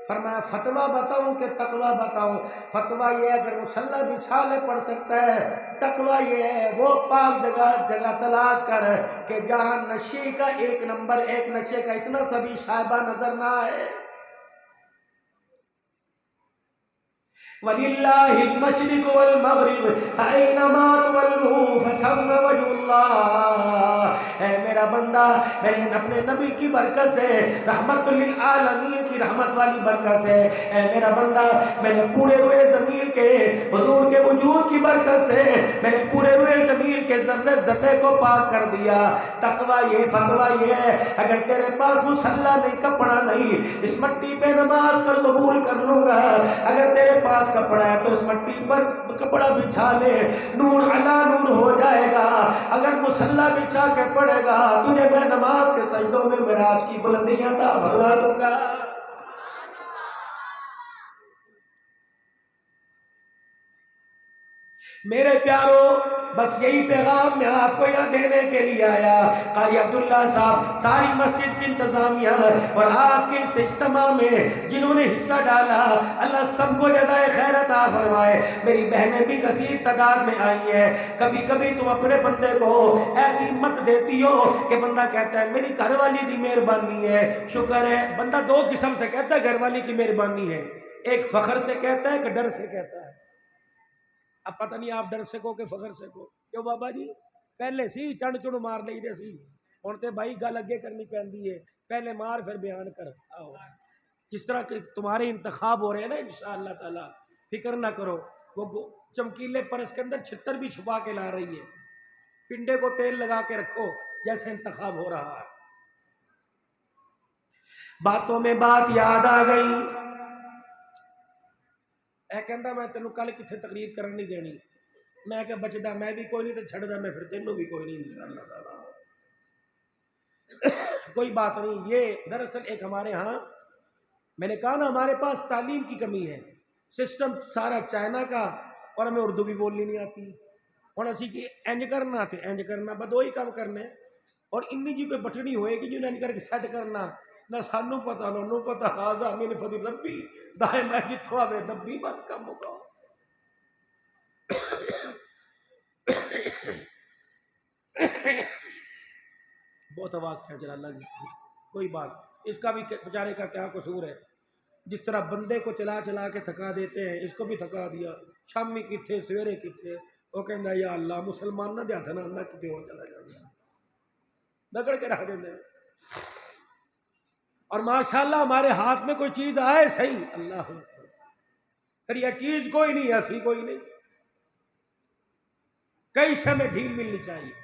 فرمایا فتویٰ بتاؤں کہ تقویٰ بتاؤں؟ فتویٰ یہ ہے اگر مصلی بچھا لے پڑھ سکتا ہے، تقویٰ یہ ہے وہ پاک جگہ تلاش کر کہ جہاں نشے کا ایک نشے کا اتنا سا بھی شائبہ نظر نہ آئے۔ وَلِلَّهِ الْمَشْرِقُ وَالْمَغْرِبُ أَيْنَمَا تُوَلُّوا فَثَمَّ وَجْهُ اللَّهِ۔ اے میرا بندہ، میں نے اپنے نبی کی برکت سے، رحمت للعالمین کی رحمت والی برکت سے، اے میرا بندہ میں نے پورے روئے زمین کے حضور کے وجود کی برکت سے میں نے پورے روئے زمین کے ذرے ذرے کو پاک کر دیا۔ تقویٰ یہ فتویٰ یہ ہے اگر تیرے پاس مصلی نہیں، کپڑا نہیں، اس مٹی پہ نماز کر قبول کر لوں گا۔ اگر تیرے پاس کپڑا ہے تو اس مٹی پر کپڑا بچھا لے، نور علا نور ہو جائے گا۔ اگر مصلی بچھا کے پڑے گا تجھے میں نماز کے سجدوں میں معراج کی بلندیاں عطا فرما دوں گا۔ میرے پیارو بس یہی پیغام میں آپ کو یہاں دینے کے لیے آیا۔ قاری عبداللہ صاحب، ساری مسجد کی انتظامیہ اور آج کے اس اجتماع میں جنہوں نے حصہ ڈالا، اللہ سب کو جزائے خیر عطا فرمائے۔ میری بہنیں بھی کثیر تعداد میں آئی ہیں۔ کبھی کبھی تم اپنے بندے کو ایسی مت دیتی ہو کہ بندہ کہتا ہے میری گھر والی کی مہربانی ہے، شکر ہے۔ بندہ 2 قسم سے کہتا ہے گھر والی کی مہربانی ہے، ایک فخر سے کہتا ہے کہ ڈر سے کہتا ہے۔ اب پتہ نہیں آپ ڈر سکو کہ فخر سکو، کیوں بابا جی پہلے سی چڑھ چڑھ مار لئی دے سی، ہن تے بھائی گل اگے کرنی پیندی ہے، پہلے مار پھر بیان کر۔ آؤ جس طرح کہ تمہارے انتخاب ہو رہے ہیں نا انشاءاللہ تعالی، فکر نہ کرو، وہ چمکیلے پرس کے اندر چھتر بھی چھپا کے لا رہی ہے، پنڈے کو تیل لگا کے رکھو جیسے انتخاب ہو رہا ہے۔ باتوں میں بات یاد آ گئی، اے کہندا میں تینوں کل کتنے تقریر کرن نہیں دینی، میں کہ بچدا میں بھی کوئی نہیں تے چھڑدا میں پھر تینوں بھی کوئی نہیں انشاءاللہ تعالی۔ کوئی بات نہیں، یہ دراصل ایک ہمارے ہاں میں نے کہا نا ہمارے پاس تعلیم کی کمی ہے، سسٹم سارا چائنا کا، اور ہمیں اردو بھی بولنی نہیں آتی، ہن اسی کی انج کرنا تے انج کرنا، بدوئی کام کرنے۔ اور انی جی کوئی بٹنی ہوئے گی جو کر کے سیٹ کرنا نہ سانو پتا نہ پتا ہاضا میرے فضی ربی دائیں میں جتھو آوے دبی بس کم ہوگا. بہت آواز کھینچ رہا اللہ کی. کوئی بات اس کا بھی بیچارے کا کیا قصور ہے. جس طرح بندے کو چلا چلا کے تھکا دیتے ہیں اس کو بھی تھکا دیا. شامی کتھے سویرے کتھے وہ کہندا یا اللہ مسلمان نہ دے ہاتھ نہ کتے ہو چلا جانا دگڑ کے رکھ دیندے. اور ماشاءاللہ ہمارے ہاتھ میں کوئی چیز آئے صحیح اللہ پھر یہ چیز کوئی نہیں ایسی کوئی نہیں. کئی سے میں ڈھیل ملنی چاہیے.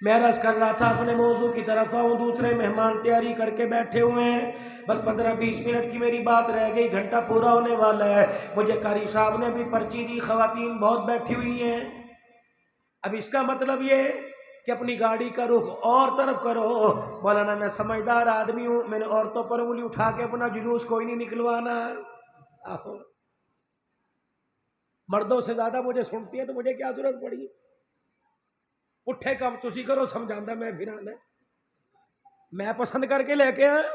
میں عرض کر رہا تھا اپنے موضوع کی طرف آؤں. دوسرے مہمان تیاری کر کے بیٹھے ہوئے ہیں. بس 15-20 منٹ کی میری بات رہ گئی. گھنٹہ پورا ہونے والا ہے. مجھے قاری صاحب نے بھی پرچی دی. خواتین بہت بیٹھی ہوئی ہیں. اب اس کا مطلب یہ کہ اپنی گاڑی کا رخ اور طرف کرو. مولانا میں سمجھدار آدمی ہوں. میں نے عورتوں پر انگلی اٹھا کے اپنا جلوس کوئی نہیں نکلوانا. مردوں سے زیادہ مجھے سنتی ہے تو مجھے کیا ضرورت پڑی. اٹھے کم تسی کرو سمجھاندہ میں پھر آنا میں پسند کر کے لے کے آیا.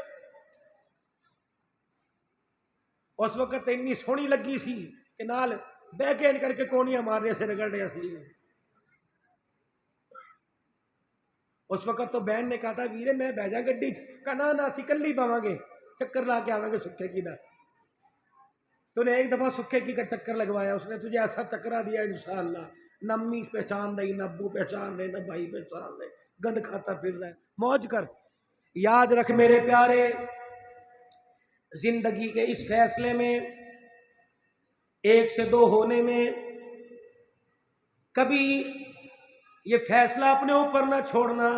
اس وقت اتنی سونی لگی سی کہ نال بہ کے کر کے کونیاں مارنے سے رگڑ رہا سی. اس وقت تو بہن نے کہا تھا ویرے میں بہ جا گڈی کہنا نہ اسی کلی پاواں گے چکر لا کے آواں گے سکھے کی دا. تو نے ایک دفعہ سکھے کی کا چکر لگوایا. اس نے تجھے ایسا چکرا دیا انشاءاللہ نہ امی پہچان رہی نہ ابو پہچان رہے نہ بھائی پہچان رہے. گند کھاتا پھر رہا ہے. موج کر. یاد رکھ میرے پیارے زندگی کے اس فیصلے میں 1 سے 2 ہونے میں کبھی یہ فیصلہ اپنے اوپر نہ چھوڑنا.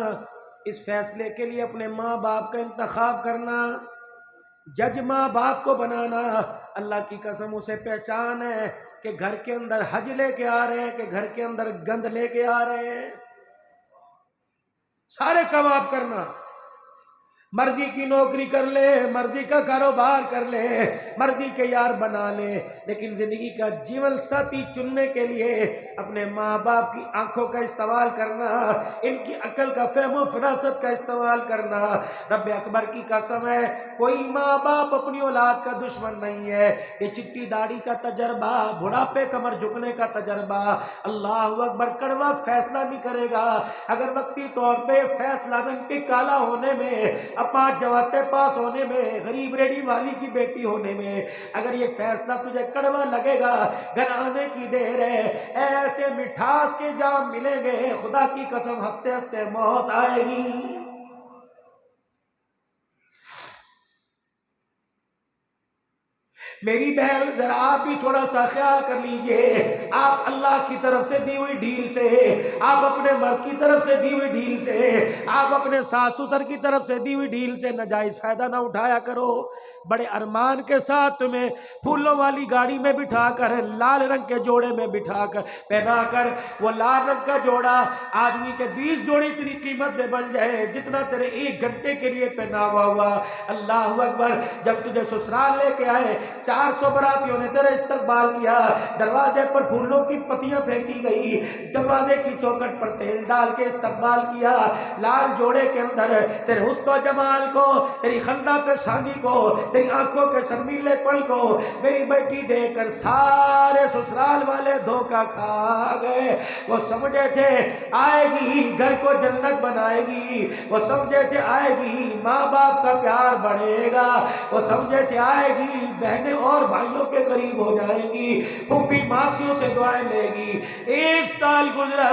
اس فیصلے کے لیے اپنے ماں باپ کا انتخاب کرنا. جج ماں باپ کو بنانا. اللہ کی قسم اسے پہچان ہے کہ گھر کے اندر حج لے کے آ رہے ہیں کہ گھر کے اندر گند لے کے آ رہے ہیں. سارے کام آپ کرنا. مرضی کی نوکری کر لے مرضی کا کاروبار کر لے مرضی کے یار بنا لے لیکن زندگی کا جیون ساتھی چننے کے لیے اپنے ماں باپ کی آنکھوں کا استعمال کرنا. ان کی عقل کا فہم و فراست کا استعمال کرنا. رب اکبر کی قسم ہے کوئی ماں باپ اپنی اولاد کا دشمن نہیں ہے. یہ چٹی داڑھی کا تجربہ بڑھاپے کمر جھکنے کا تجربہ اللہ اکبر کڑوا فیصلہ نہیں کرے گا. اگر وقتی طور پہ فیصلہ رنگ کے کالا ہونے میں 5 جماعتیں پاس ہونے میں غریب ریڈی والی کی بیٹی ہونے میں اگر یہ فیصلہ تجھے کڑوا لگے گا گھر آنے کی دیر ہے. ایسے مٹھاس کے جام ملیں گے خدا کی قسم ہنستے ہنستے موت آئے گی. میری بہن ذرا آپ بھی تھوڑا سا خیال کر لیجئے. آپ اللہ کی طرف سے دی ہوئی ڈھیل سے آپ اپنے مرد کی طرف سے دی ہوئی ڈھیل سے آپ اپنے ساس سسر کی طرف سے دی ہوئی ڈھیل سے ناجائز فائدہ نہ اٹھایا کرو. بڑے ارمان کے ساتھ تمہیں پھولوں والی گاڑی میں بٹھا کر لال رنگ کے جوڑے میں بٹھا کر پہنا کر وہ لال رنگ کا جوڑا آدمی کے 20 جوڑی اتنی قیمت میں بن جائے جتنا تیرے 1 گھنٹے کے لیے پہنا ہوا. اللہ اکبر. جب تجھے سسرال لے کے آئے 400 براتیوں نے تیرا استقبال کیا. دروازے پر پھولوں کی پتیاں پھینکی گئی. دروازے کی چوکھٹ پر تیل ڈال کے استقبال کیا. لال جوڑے کے اندر تیرے حسن و جمال کو تیری خندہ پیشانی کو تیری آنکھوں کے شرمیلے پل کو میری بیٹی دیکھ کر سارے سسرال والے دھوکہ کھا گئے. وہ سمجھے تھے آئے گی گھر کو جنت بنائے گی. وہ سمجھے تھے آئے گی ماں باپ کا پیار بڑھے گا. وہ سمجھے تھے آئے گی بہنیں اور بھائیوں کے قریب ہو جائیں گی. پھوپھی ماسیوں سے دعائیں لے گی. 1 سال گزرا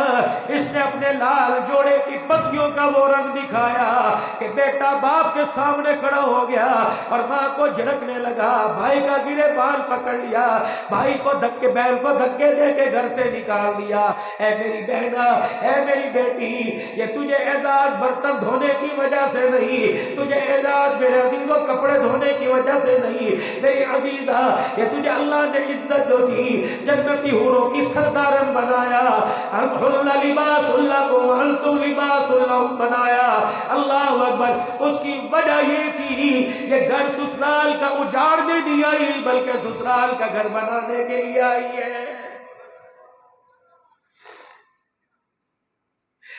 اس نے اپنے لال جوڑے کی پتیوں کا وہ رنگ دکھایا کہ بیٹا باپ کے سامنے کھڑا ہو گیا اور ماں کو جھڑکنے لگا. بھائی کا گرے بال پکڑ لیا. بھائی کو دھکے بیل کو دھکے دے کے گھر سے نکال دیا. اے میری بہنا اے میری بیٹی یہ تجھے اعزاز برتن دھونے کی وجہ سے نہیں تجھے اعزاز میرے عزیزوں کپڑے دھونے کی وجہ سے نہیں میری عزیزہ یہ تجھے اللہ نے عزت جو دی جنتی حوروں کی سردارن بنایا. ہم لباس لکم وانتم لباس لہم بنایا. اللہ اکبر. اس کی وجہ یہ تھی یہ گھر سسرال کا اجاڑنے نہیں آئی بلکہ سسرال کا گھر بنانے کے لیے آئی ہے.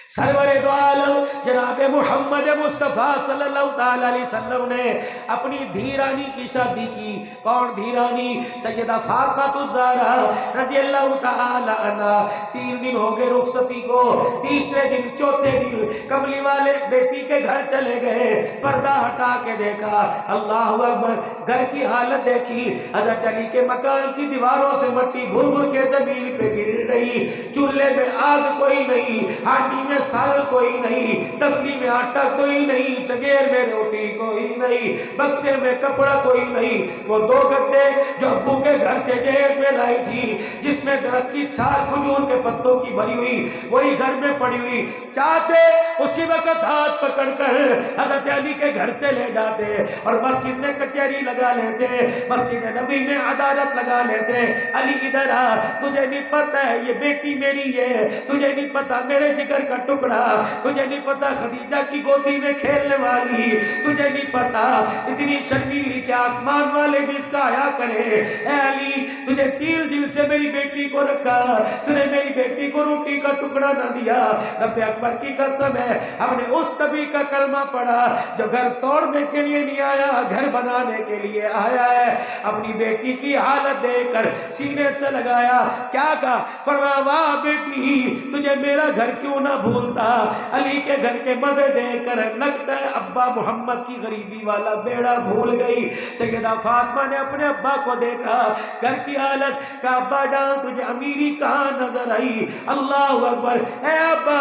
سرور دو عالم جناب محمد مصطفیٰ صلی اللہ تعالی علیہ وسلم نے اپنی دھیرانی کی شادی کی. کون دھیرانی؟ سیدہ فاطمہ الزہرا رضی اللہ تعالی عنہ. 3 دن ہو گئے رخصتی کو. تیسرے دن چوتھے دن کملی والے بیٹی کے گھر چلے گئے. پردہ ہٹا کے دیکھا، اللہ اکبر، گھر کی حالت دیکھی. حضرت علی کے مکان کی دیواروں سے مٹی بھر بھر کے زمین پہ گر رہی. چولہے میں آگ کوئی نہیں، ہانڈی میں سال کوئی نہیں، تسلی میں آٹا کوئی نہیں، چگیر میں روٹی کوئی نہیں، بکسے میں کپڑا کوئی نہیں. وہ 2 گدے جو ابو کے گھر سے جہیز میں لائی تھی، جس میں درخت کی چھال کھجور کے پتوں کی بھری ہوئی، وہی گھر میں پڑی ہوئی. چاہتے اسی وقت ہاتھ پکڑ کر حضرت علی کے گھر سے لے جاتے اور مسجد میں کچہری لگا لیتے، مسجد نبی میں عدالت لگا لیتے. علی ادھر آ، تجھے نہیں پتہ ہے یہ بیٹی میری ہے، تجھے نہیں پتہ میرے جگر کا ٹکڑا، تجھے نہیں پتہ خدیجہ کی گودی میں کھیلنے والی، تجھے نہیں پتہ اتنی شرمیلی کہ آسمان والے بھی اس کا حیا کرے. اے علی، تجھے تیل دل سے میری بیٹی کو رکھا، تجھے میری بیٹی کو روٹی کا ٹکڑا نہ دیا. رب اکبر کی قسم ہے، ہم نے اس نبی کا کلمہ پڑھا جو گھر توڑنے کے لیے نہیں آیا، گھر بنانے کے لیے آیا ہے. اپنی بیٹی کی حالت دیکھ کر سینے سے لگایا. کیا کہا؟ فرمایا واہ بیٹی، تجھے میرا گھر کیوں نہ بھولتا. علی کے گھر کے مزے دیکھ کر لگتا ہے ابا محمد کی غریبی والا بیڑا بھول گئی. سیدہ فاطمہ نے اپنے ابا کو دیکھا، گھر کی حالت کا. ابا جان تجھے امیری کہاں نظر آئی؟ اللہ اکبر. اے ابا،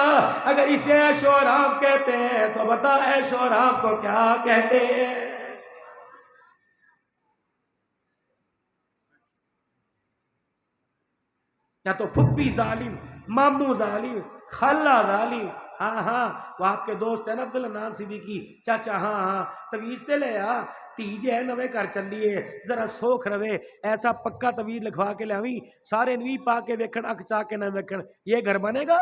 اگر اسے عیش و آرام کہتے ہیں تو بتا عیش و آرام کو کیا کہتے ہیں؟ یا تو پھپھی ظالم، ماموں ظالم، خالہ ظالم. ہاں وہ آپ کے دوست ہیں نا عبداللہ نان صدیقی چاچا. ہاں تویز تے لے آ، تیجے ہے نوے کر چلیے، ذرا سوکھ روے. ایسا پکا تویز لکھوا کے لے آویں، سارے نوی پا کے ویکھن، اک چاہ کے نہ ویکھن. یہ گھر بنے گا؟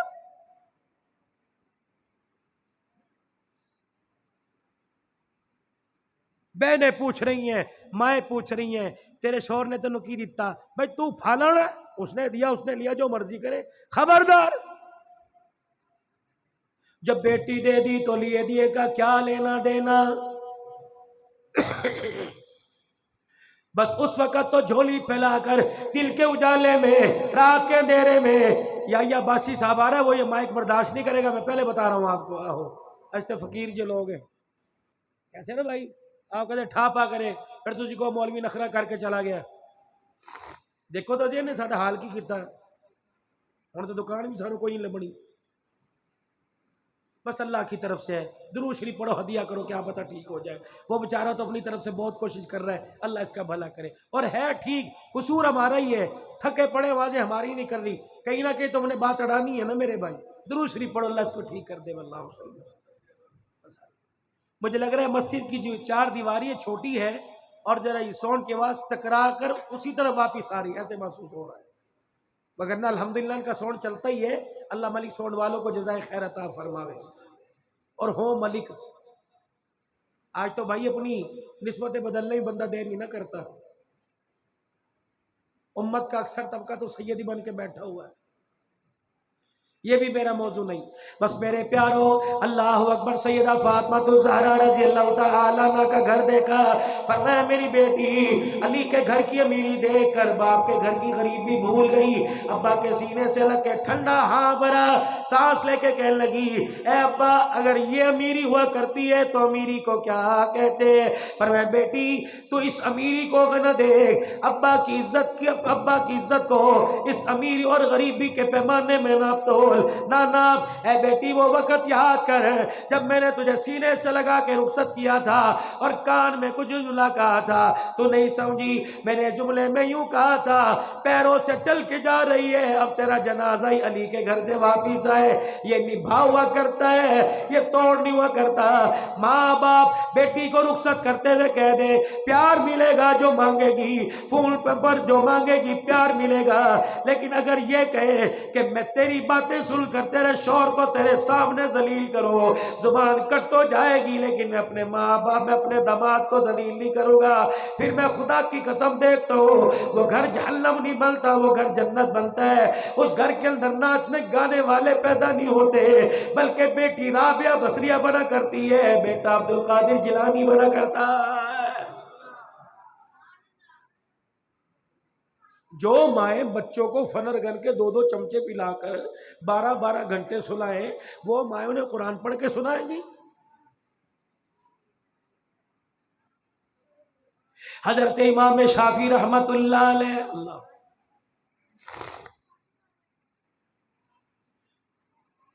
بہنیں پوچھ رہی ہیں، مائیں پوچھ رہی ہیں، تیرے شوہر نے تینوں کی دیتا؟ بھائی تو پھالن ہے، اس نے دیا، اس نے لیا، جو مرضی کرے. خبردار، جب بیٹی دے دی تو لیے دیے کا کیا لینا دینا. بس اس وقت تو جھولی پھیلا کر دل کے اجالے میں، رات کے اندھیرے میں. یا باسی صاحب آ رہا ہے، وہ یہ مائک برداشت نہیں کرے گا، میں پہلے بتا رہا ہوں آپ کو. آہو ایسے فقیر جو لوگ ہیں کیسے نا بھائی، آپ کہتے ٹھاپا کرے، پھر تجھ کو مولوی نخرہ کر کے چلا گیا. دیکھو تو جی نے ساڈا حال کی کیتا. ہن تو دکان بھی سانو کوئی نہیں لبنی. بس اللہ کی طرف سے ہے. درود شریف پڑھو، ہدیہ کرو، کیا پتہ ٹھیک ہو جائے. وہ بیچارہ تو اپنی طرف سے بہت کوشش کر رہا ہے، اللہ اس کا بھلا کرے. اور ہے ٹھیک، قصور ہمارا ہی ہے، تھکے پڑے واضح ہماری نہیں کر رہی. کہیں نہ کہیں تم نے بات اڑانی ہے نا میرے بھائی. درود شریف پڑھو، اللہ اس کو ٹھیک کر دے. واللہ مجھے لگ رہا ہے مسجد کی جو 4 دیواری ہے چھوٹی ہے، اور ذرا یہ ساؤنڈ کی آواز ٹکرا کر اسی طرح واپس آ رہی ہے، ایسے محسوس ہو رہا ہے. وگرنہ الحمدللہ ان کا ساؤنڈ چلتا ہی ہے. اللہ ملک ساؤنڈ والوں کو جزائے خیر عطا فرماوے. اور ہو ملک، آج تو بھائی اپنی نسبتیں بدلنے ہی بندہ دیر نہیں نہ کرتا. امت کا اکثر طبقہ تو سیدی بن کے بیٹھا ہوا ہے. یہ بھی میرا موضوع نہیں. بس میرے پیارو، اللہ اکبر. سیدہ فاطمہ الزہرا رضی اللہ تعالیٰ عنہ کا گھر دیکھا. فرمایا میری بیٹی علی کے گھر کی امیری دیکھ کر باپ کے گھر کی غریبی بھول گئی. ابا کے سینے سے لگ کے ٹھنڈا ہاں بھرا، سانس لے کے کہنے لگی، اے ابا اگر یہ امیری ہوا کرتی ہے تو امیری کو کیا کہتے ہیں؟ فرمایا بیٹی تو اس امیری کو نہ دیکھ، ابا کی عزت کو اس امیری اور غریبی کے پیمانے میں نہ تو نانا. اے بیٹی وہ وقت یاد کر جب میں نے تجھے سینے سے لگا کے رخصت کیا تھا اور کان میں کچھ جملہ کہا تھا، تو نہیں سمجھی. میں نے جملے میں یوں کہا تھا، پیروں سے چل کے جا رہی ہے، اب تیرا جنازہ ہی علی کے گھر سے واپس آئے. یہ نبھا ہوا کرتا ہے، یہ توڑ نہیں ہوا کرتا. ماں باپ بیٹی کو رخصت کرتے ہوئے کہہ دے پیار ملے گا جو مانگے گی، فون پر جو مانگے گی پیار ملے گا. لیکن اگر یہ کہے کہ میں تیری باتیں زبانی سن کر تیرے شوہر کو تیرے سامنے ذلیل کرو. زبان کٹ تو جائے گی لیکن میں اپنے ماں باپ میں اپنے داماد کو ذلیل نہیں کروں گا. پھر میں خدا کی قسم دیکھتا ہوں وہ گھر جہنم نہیں بنتا, وہ گھر جنت بنتا ہے. اس گھر کے اندر ناچنے گانے والے پیدا نہیں ہوتے بلکہ بیٹی رابعہ بصریہ بنا کرتی ہے, بیٹا عبد القادر جیلانی بنا کرتا ہے. جو مائیں بچوں کو فنر گن کے 2 چمچے پلا کر 12 گھنٹے سلائیں, وہ مائیں انہیں قرآن پڑھ کے سنائیں گی؟ حضرت امام شافعی رحمت اللہ علیہ,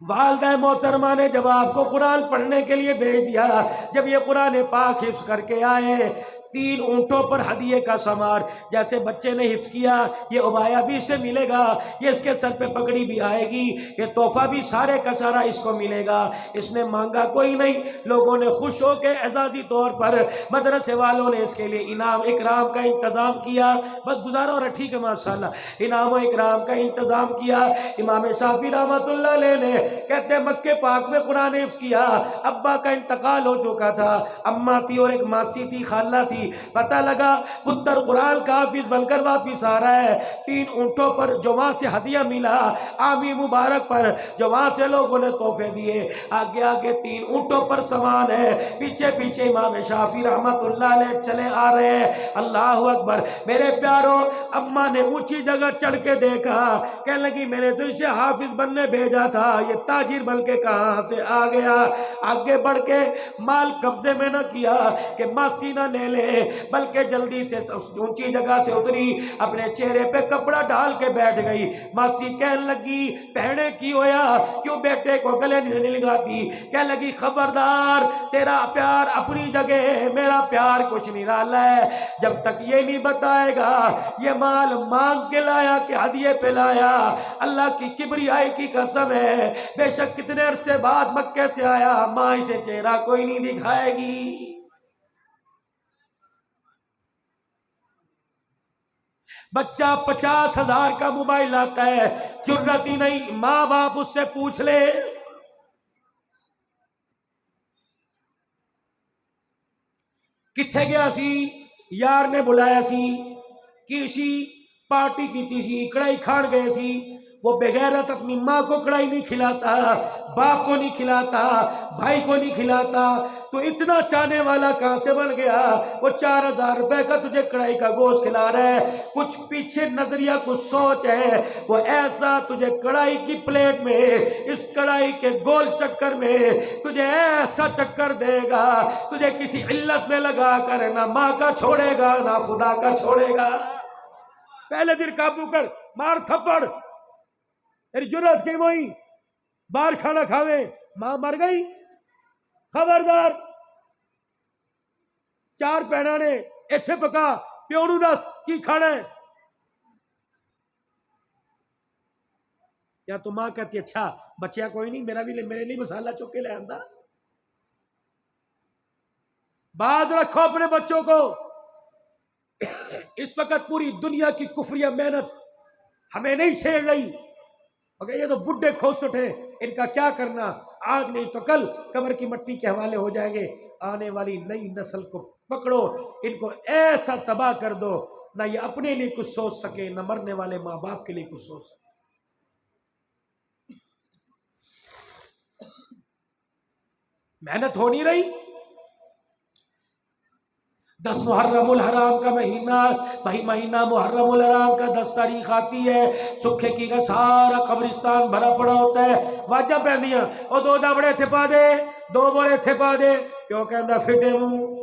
والدہ محترمہ نے جب آپ کو قرآن پڑھنے کے لیے بھیج دیا, جب یہ قرآن پاک حفظ کر کے آئے, 3 اونٹوں پر ہدیے کا سامان, جیسے بچے نے حفظ کیا یہ عبایا بھی اس سے ملے گا, یہ اس کے سر پہ پگڑی بھی آئے گی, یہ تحفہ بھی سارے کا سارا اس کو ملے گا. اس نے مانگا کوئی نہیں, لوگوں نے خوش ہو کے اعزازی طور پر مدرسے والوں نے اس کے لیے انعام اکرام کا انتظام کیا. بس گزارا اور ٹھیک ہے ماشاءاللہ, انعام و اکرام کا انتظام کیا. امام شافعی رحمۃ اللہ علیہ نے کہتے مکے پاک میں قرآن حفظ کیا, ابا کا انتقال ہو چکا تھا, اماں تھی اور ایک ماسی تھی, خالہ تھی. پتہ لگا پتر قرآن کا حافظ بن کر واپس آ رہا ہے. 3 اونٹوں پر جو وہاں سے ہدیہ ملا, آمی مبارک پر جو وہاں سے لوگوں نے تحفے دیے, آگے آگے 3 اونٹوں پر سامان ہے, پیچھے پیچھے امام شافعی رحمت اللہ علیہ چلے آ رہے ہیں. اللہ اکبر. میرے پیاروں, اماں نے اونچی جگہ چڑھ کے دیکھا, کہنے لگی میں نے تو اسے حافظ بننے بھیجا تھا, یہ تاجر بن کے کہاں سے آ گیا. آگے بڑھ کے مال قبضے میں نہ کیا کہ ماسی نہ لے لے, بلکہ جلدی سے اونچی جگہ سے اتری, اپنے چہرے پہ کپڑا ڈال کے بیٹھ گئی. ماسی کہنے لگی بہنے کی ہویا, کیوں بیٹے کو گلے نہیں لگاتی؟ کہنے لگی خبردار, تیرا پیار اپنی جگہ ہے, میرا پیار کچھ نرالا ہے. جب تک یہ نہیں بتائے گا یہ مال مانگ کے لایا کہ ہدیے پہ لایا, اللہ کی کبریائی کی قسم ہے بے شک کتنے عرصے بعد مکے سے آیا, ماں اسے چہرہ کوئی نہیں دکھائے گی. بچہ 50,000 کا موبائل لاتا ہے, جرت ہی نہیں ماں باپ اس سے پوچھ لے کتھے گیا سی, یار نے بلایا سی, کسی پارٹی کی سی, کڑائی کھان گئے سی. وہ بغیرت اپنی ماں کو کڑائی نہیں کھلاتا, باپ کو نہیں کھلاتا, بھائی کو نہیں کھلاتا, تو اتنا چاہنے والا کہاں سے بن گیا؟ وہ 4,000 روپے کا تجھے کڑائی کا گوشت کھلا رہا ہے, کچھ پیچھے نظریہ کچھ سوچ ہے, وہ ایسا تجھے کڑائی کی پلیٹ میں, اس کڑائی کے گول چکر میں تجھے ایسا چکر دے گا, تجھے کسی علت میں لگا کر نہ ماں کا چھوڑے گا نہ خدا کا چھوڑے گا. پہلے دن قابو کر, مار تھپڑ, تیری جرت کی وہی باہر کھانا کھاوے, ماں مر گئی, خبردار. 4 پینا نے ایتھے پکا, پیو نوں دس کی کھانا ہے, یا تو ماں کہتی اچھا بچیا کوئی نہیں, میرے لیے مسالہ چک کے لے آندا. باز رکھو اپنے بچوں کو. اس وقت پوری دنیا کی کفریہ محنت ہمیں نہیں چھیڑ رہی, مگر یہ تو بڈھے کھوسٹ ہیں, ان کا کیا کرنا, آج نہیں تو کل قبر کی مٹی کے حوالے ہو جائیں گے. آنے والی نئی نسل کو پکڑو, ان کو ایسا تباہ کر دو, نہ یہ اپنے لیے کچھ سوچ سکے نہ مرنے والے ماں باپ کے لیے کچھ سوچ سکے. محنت ہو نہیں رہی. 10 محرم الحرام کا مہینہ محرم الحرام کا 10 تاریخ آتی ہے, سکھے کی کا سارا قبرستان بھرا پڑا ہوتا ہے. واجہ پہندیاں او 2 دابڑے تھے پا دے, 2 بولے تھے پا دے, کیوں کہندا فٹے منہ.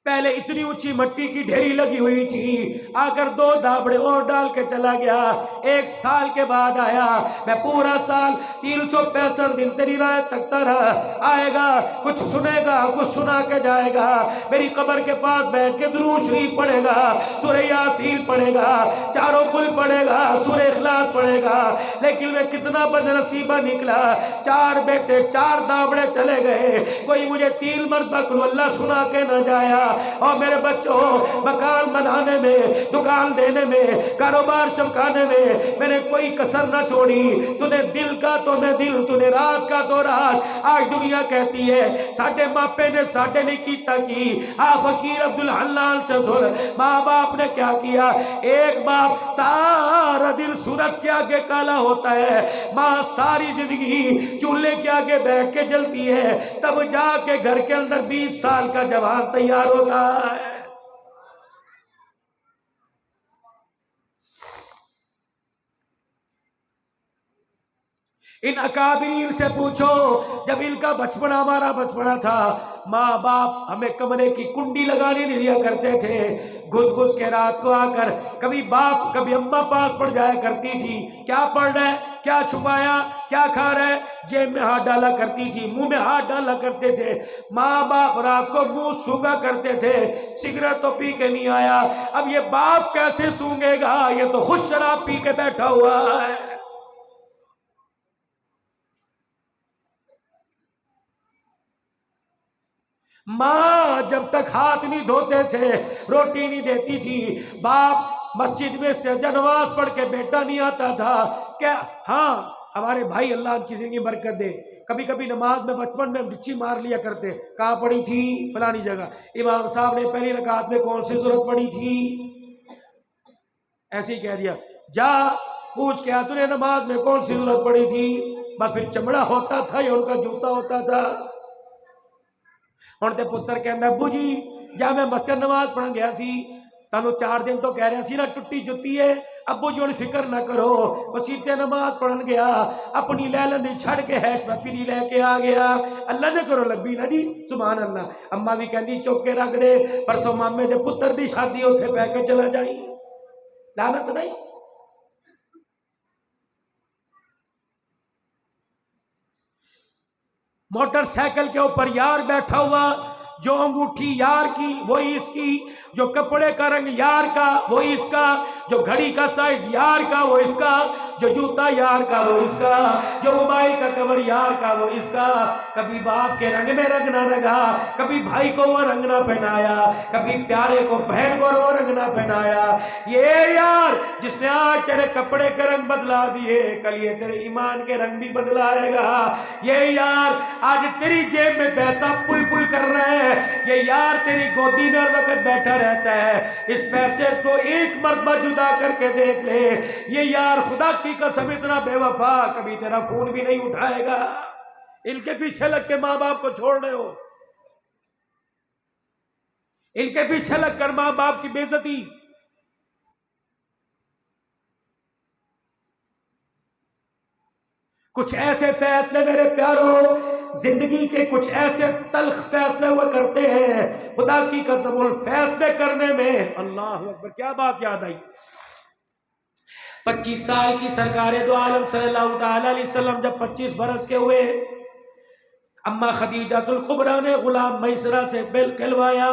پہلے اتنی اونچی مٹی کی ڈھیری لگی ہوئی تھی, آ کر 2 دابڑے اور ڈال کے چلا گیا. 1 سال کے بعد آیا, میں پورا سال 365 دن تیری راہ تکتا رہا, آئے گا کچھ سنے گا, کچھ سنا کے جائے گا, میری قبر کے پاس بیٹھ کے درود شریف پڑھے گا, سورہ یاسین پڑھے گا, چاروں کل پڑھے گا, سورہ اخلاص پڑھے گا. لیکن میں کتنا بد نصیبہ نکلا, 4 بیٹے 4 دابڑے چلے گئے, کوئی مجھے 3 مرتبہ قل اللہ سنا کے نہ جایا. اور میرے بچوں مکان بنانے میں، دکان دینے میں، کاروبار چمکانے میں میں نے کوئی کسر نہ چھوڑی. تو نے دل کا تو میں دل، تو نے رات کا تو رات. آج دنیا کہتی ہے ساڈے ماپے نے ساڈے نہیں کیتا کی. فقیر عبدالحنان سے سن، ماں باپ نے کیا کیا. ایک باپ سارا دن سورج کے آگے کالا ہوتا ہے، ماں ساری زندگی چولہے کے آگے بیٹھ کے جلتی ہے، تب جا کے گھر کے اندر 20 سال کا جوان تیار ہوتا ہے. ان اکابرین سے پوچھو، جب ان کا بچپنا ہمارا بچپنا تھا، ماں باپ ہمیں کمرے کی کنڈی لگانے نہیں دیا کرتے تھے. گھس گھس کے رات کو آ کر کبھی باپ کبھی اماں پاس پڑ جایا کرتی تھی. کیا پڑھ رہا ہے، کیا چھپایا، کیا کھا رہا ہے، جیب میں ہاتھ ڈالا کرتی تھی، منہ میں ہاتھ ڈالا کرتے تھے. ماں باپ رات کو منہ سونگا کرتے تھے. سگریٹ تو پی کے نہیں آیا، اب یہ باپ کیسے سونگے گا، یہ تو خود شراب پی کے بیٹھا ہوا ہے. ماں جب تک ہاتھ نہیں دھوتے تھے روٹی نہیں دیتی تھی. باپ مسجد میں سجدہ نماز پڑھ کے بیٹا نہیں آتا تھا. کیا ہاں ہمارے بھائی اللہ کی زندگی برکت دے، کبھی کبھی نماز میں بچپن میں بچی مار لیا کرتے. کہاں پڑھی تھی؟ فلانی جگہ. امام صاحب نے پہلی رکعت میں کون سی سورت پڑھی تھی؟ ایسے ہی کہہ دیا. جا پوچھ کے تو نے نماز میں کون سی سورت پڑھی تھی. بس پھر چمڑا ہوتا تھا یا ان کا جوتا ہوتا تھا. ہن تے پتر کہندا ابو جی جا میں مسجد نماز پڑھن گیا سی، تانوں 4 دن تو کہہ رہا سی نا ٹٹی جتی ہے. ابو جی ہن فکر نہ کرو، مسجد نماز پڑھن گیا، اپنی لیلن دی چھڑ کے ہیش پپی لے کے آ گیا. اللہ دے کرو لبی نا جی، سبحان اللہ. اما بھی کہندی چوک کے رکھ دے، پرسوں مامے دے پتر دی شادی اوتھے بہ کے چلا جائیں. لعنت نہیں. موٹر سائیکل کے اوپر یار بیٹھا ہوا، جو انگوٹھی یار کی وہی اس کی، جو کپڑے کا رنگ یار کا وہی اس کا، جو گھڑی کا سائز یار کا وہ اس کا، جو جوتا یار کا وہ اس کا، جو موبائل کا کور یار کا وہ اس کا. کبھی باپ کے رنگ میں رنگ نہ لگا، کبھی بھائی کو وہ رنگ نہ پہنایا، کبھی پیارے کو بہن کو وہ رنگ نہ پہنایا. یہ یار جس نے آج تیرے کپڑے کا رنگ بدلا دیے، کل یہ تیرے ایمان کے رنگ بھی بدلائے گا. یہ یار آج تیری جیب میں پیسہ پل پل کر رہا ہے، یہ یار تیری گودی میں ہر وقت بیٹھا رہتا ہے. اس پیسے کو ایک مرتبہ جدا کر کے دیکھ لے، یہ یار خدا کی قسم اتنا بے وفا کبھی تیرا فون بھی نہیں اٹھائے گا. ان کے پیچھے لگ کے ماں باپ کو چھوڑ رہے ہو، ان کے پیچھے لگ کر ماں باپ کی بے عزتی. کچھ ایسے فیصلے میرے پیاروں، زندگی کے کچھ ایسے تلخ فیصلے ہوا کرتے ہیں، خدا کی قسم ان فیصلے کرنے میں اللہ اکبر. کیا بات یاد آئی؟ 25 سال کی سرکار دو عالم صلی اللہ تعالی علیہ وسلم جب 25 برس کے ہوئے، اما خدیجہ الکبریٰ نے غلام میسرہ سے بل کھلوایا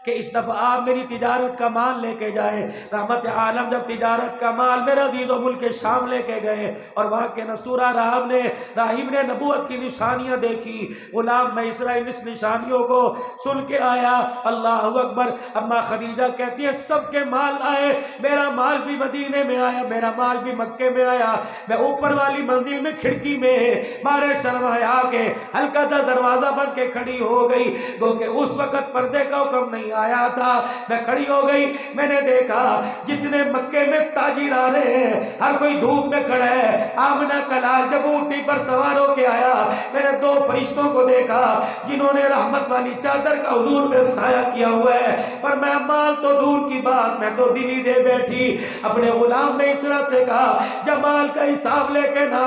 کہ اس دفعہ آپ میری تجارت کا مال لے کے جائے. رحمت عالم جب تجارت کا مال میرا عزیز و ملک شام لے کے گئے اور وہاں کے نصورہ راہب نے نبوت کی نشانیاں دیکھی، غلام میسرہ اس نشانیوں کو سن کے آیا. اللہ اکبر. اما خدیجہ کہتی ہے سب کے مال آئے، میرا مال بھی مدینے میں آیا، میرا مال بھی مکے میں آیا. میں اوپر والی منزل میں کھڑکی میں مارے سرمایا کے ہلکا سا دروازہ بند کے کھڑی ہو گئی، گو کہ اس وقت پردے کا حکم نہیں آیا تھا. میں کھڑی ہو گئی، میں نے دیکھا جتنے مکے میں تاجر آ رہے ہیں ہر کوئی دھوپ میں کھڑا ہے. آمنہ کا لال جب اونٹی پر سوار ہو کے آیا، میں نے 2 فرشتوں کو دیکھا جنہوں نے رحمت والی چادر کا حضور پہ سایہ کیا ہوا ہے. پر میں مال تو دور کی بات، میں تو دلی دے بیٹھی. اپنے غلام نے اسرا سے کہا جب مال کا حساب لے کے نہ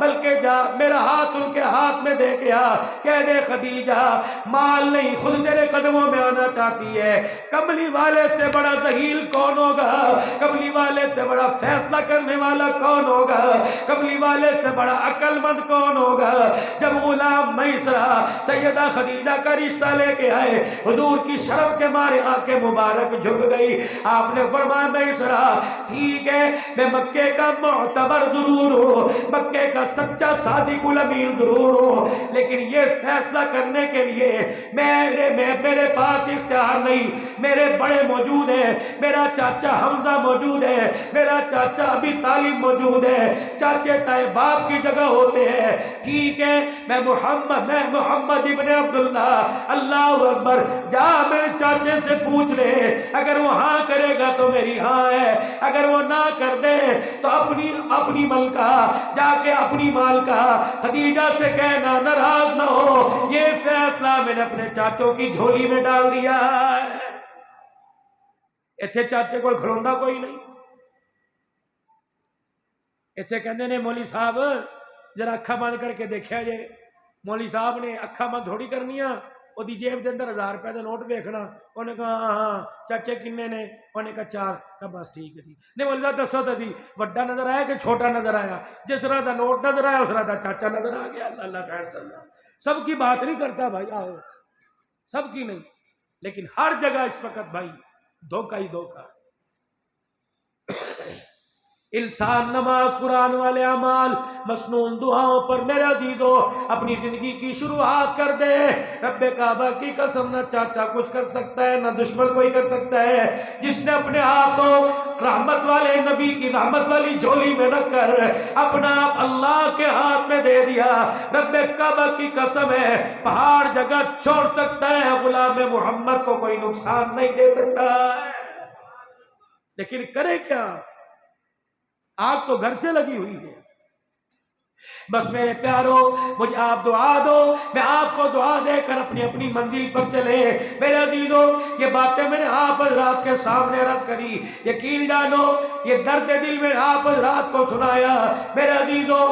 بلکہ جا میرا ہاتھ ان کے ہاتھ میں دے کے آ، کہہ دے خدیجہ مال نہیں خود تیرے قدموں میں آنا چاہتی ہے. کملی والے سے بڑا ذہیل کون ہوگا؟ کملی والے سے بڑا فیصلہ کرنے والا کون ہوگا؟ کملی والے سے بڑا عقل مند کون ہوگا؟ جب غلام میسرہ سیدہ خدیجہ کا رشتہ لے کے آئے، حضور کی شرف کے مارے آنکھیں مبارک جھک گئی. آپ نے فرمایا میسرہ ٹھیک ہے میں مکے کا معتبر ضرور ہوں، مکے کا سچا صادق الامین ضرور ہوں، لیکن یہ فیصلہ کرنے کے لیے میرے پاس اختیار اقرار نہیں، میرے بڑے موجود ہیں، میرا چاچا حمزہ موجود ہے، میرا چاچا ابی طالب موجود ہے، چاچے تائے باپ کی جگہ ہوتے ہیں، ٹھیک ہے میں محمد ابن عبداللہ، اللہ اکبر، جا میرے چاچے سے پوچھ لے، اگر وہ ہاں کرے گا تو میری ہاں ہے، اگر وہ نہ کر دے تو اپنی ملکہ جا کے اپنی مالکہ خدیجہ سے کہنا ناراض نہ ہو، یہ فیصلہ میں نے اپنے چاچوں کی جھولی میں ڈال دیا ہے۔ ایتھے چاچے کو کھلوندا کوئی نہیں، ایتھے کہندے نے مولوی صاحب ذرا اکھا بند کر کے دیکھا جے، مولوی صاحب نے اکھا بند تھوڑی کرنی آ، وہ دی جیب دے اندر 1000 روپے دا نوٹ دیکھنا، انہیں کہا ہاں چاچے کنے نے، انہیں کہا 4، کہا بس ٹھیک ہے، نہیں مولوی صاحب دسو تو سی وڈا نظر آیا کہ چھوٹا نظر آیا؟ جس طرح دا نوٹ نظر آیا اس طرح دا چاچا نظر آ گیا۔ اللہ اللہ خیر صلی اللہ، سب کی بات نہیں کرتا بھائی، آؤ سب کی نہیں، لیکن ہر جگہ اس وقت بھائی دھوکہ ہی دھوکہ۔ انسان نماز قرآن والے اعمال مسنون دعاؤں پر میرے عزیزو اپنی زندگی کی شروعات کر دے۔ رب کعبہ کی قسم نہ چاچا کچھ کر سکتا ہے نہ دشمن کوئی کر سکتا ہے، جس نے اپنے آپ کو رحمت والے نبی کی رحمت والی جھولی میں رکھ کر اپنا آپ اللہ کے ہاتھ میں دے دیا، رب کعبہ کی قسم ہے پہاڑ جگہ چھوڑ سکتا ہے، غلام محمد کو کوئی نقصان نہیں دے سکتا ہے، لیکن کرے کیا؟ آگ تو گھر سے لگی ہوئی ہے۔ بس میرے پیارو مجھے آپ دعا دو، میں آپ کو دعا دے کر اپنی اپنی منزل پر چلے۔ میرے عزیزو یہ باتیں میں نے آپ حضرات کے سامنے عرض کری، یقین جانو یہ درد دل میں آپ حضرات کو سنایا۔ میرے عزیزو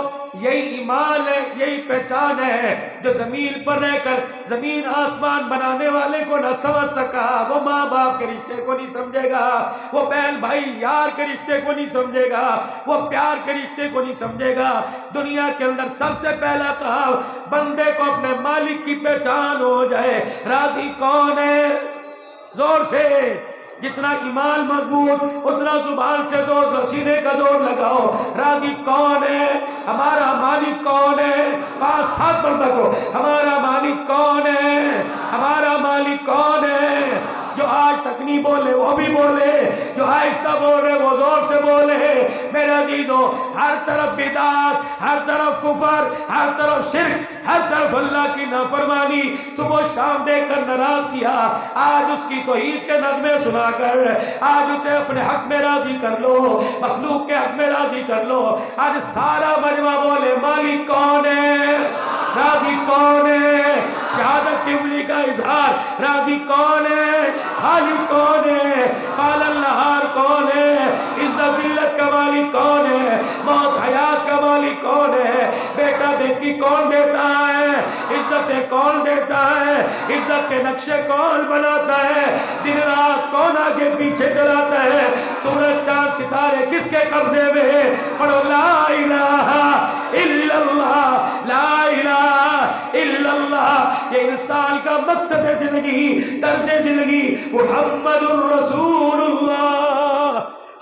یہی ایمان ہے، یہی پہچان ہے جو زمین پر رہ کر زمین آسمان بنانے والے کو نہ سمجھ سکا، وہ ماں باپ کے رشتے کو نہیں سمجھے گا، وہ بہن بھائی یار کے رشتے کو نہیں سمجھے گا، وہ پیار کے رشتے کو نہیں سمجھے گا۔ دنیا کے اندر سب سے پہلا کہا بندے کو اپنے مالک کی پہچان ہو جائے۔ راضی کون ہے؟ زور سے، جتنا ایمان مضبوط اتنا زبان سے زور، سینے کا زور لگاؤ۔ راضی کون ہے؟ ہمارا مالک کون ہے؟ 5-7 بندہ کو، ہمارا مالک کون ہے؟ ہمارا مالک کون ہے؟ جو آج تک نہیں بولے وہ بھی بولے، جو آہستہ بول رہے وہ زور سے بولے۔ میرے عزیزو ہر طرف بدعت، ہر طرف کفر، ہر طرف شرک، ہر طرف اللہ کی نافرمانی صبح شام دیکھ کر ناراض کیا، آج اس کی توحید کے نغمے سنا کر آج اسے اپنے حق میں راضی کر لو، مخلوق کے حق میں راضی کر لو۔ آج سارا مجمع بولے مالک کون ہے؟ راضی کون ہے؟ شہادت کی انگلی کا اظہار، راضی کون ہے؟ خالق کون ہے؟ پال اللہ کون ہے؟ عزت ذلت کا مالک کون ہے؟ موت حیات کا مالک کون ہے؟ بیٹا بیٹی کون دیتا ہے؟ عزتیں کون دیتا ہے؟ عزت کے نقشے کون بناتا ہے؟ دن رات کون آگے پیچھے چلاتا ہے؟ سورج چاند ستارے کس کے قبضے میں ہے؟ پڑھو لا الہ الا اللہ، لا الہ الا اللہ۔ یہ انسان کا مقصد زندگی، طرز زندگی محمد الرسول اللہ۔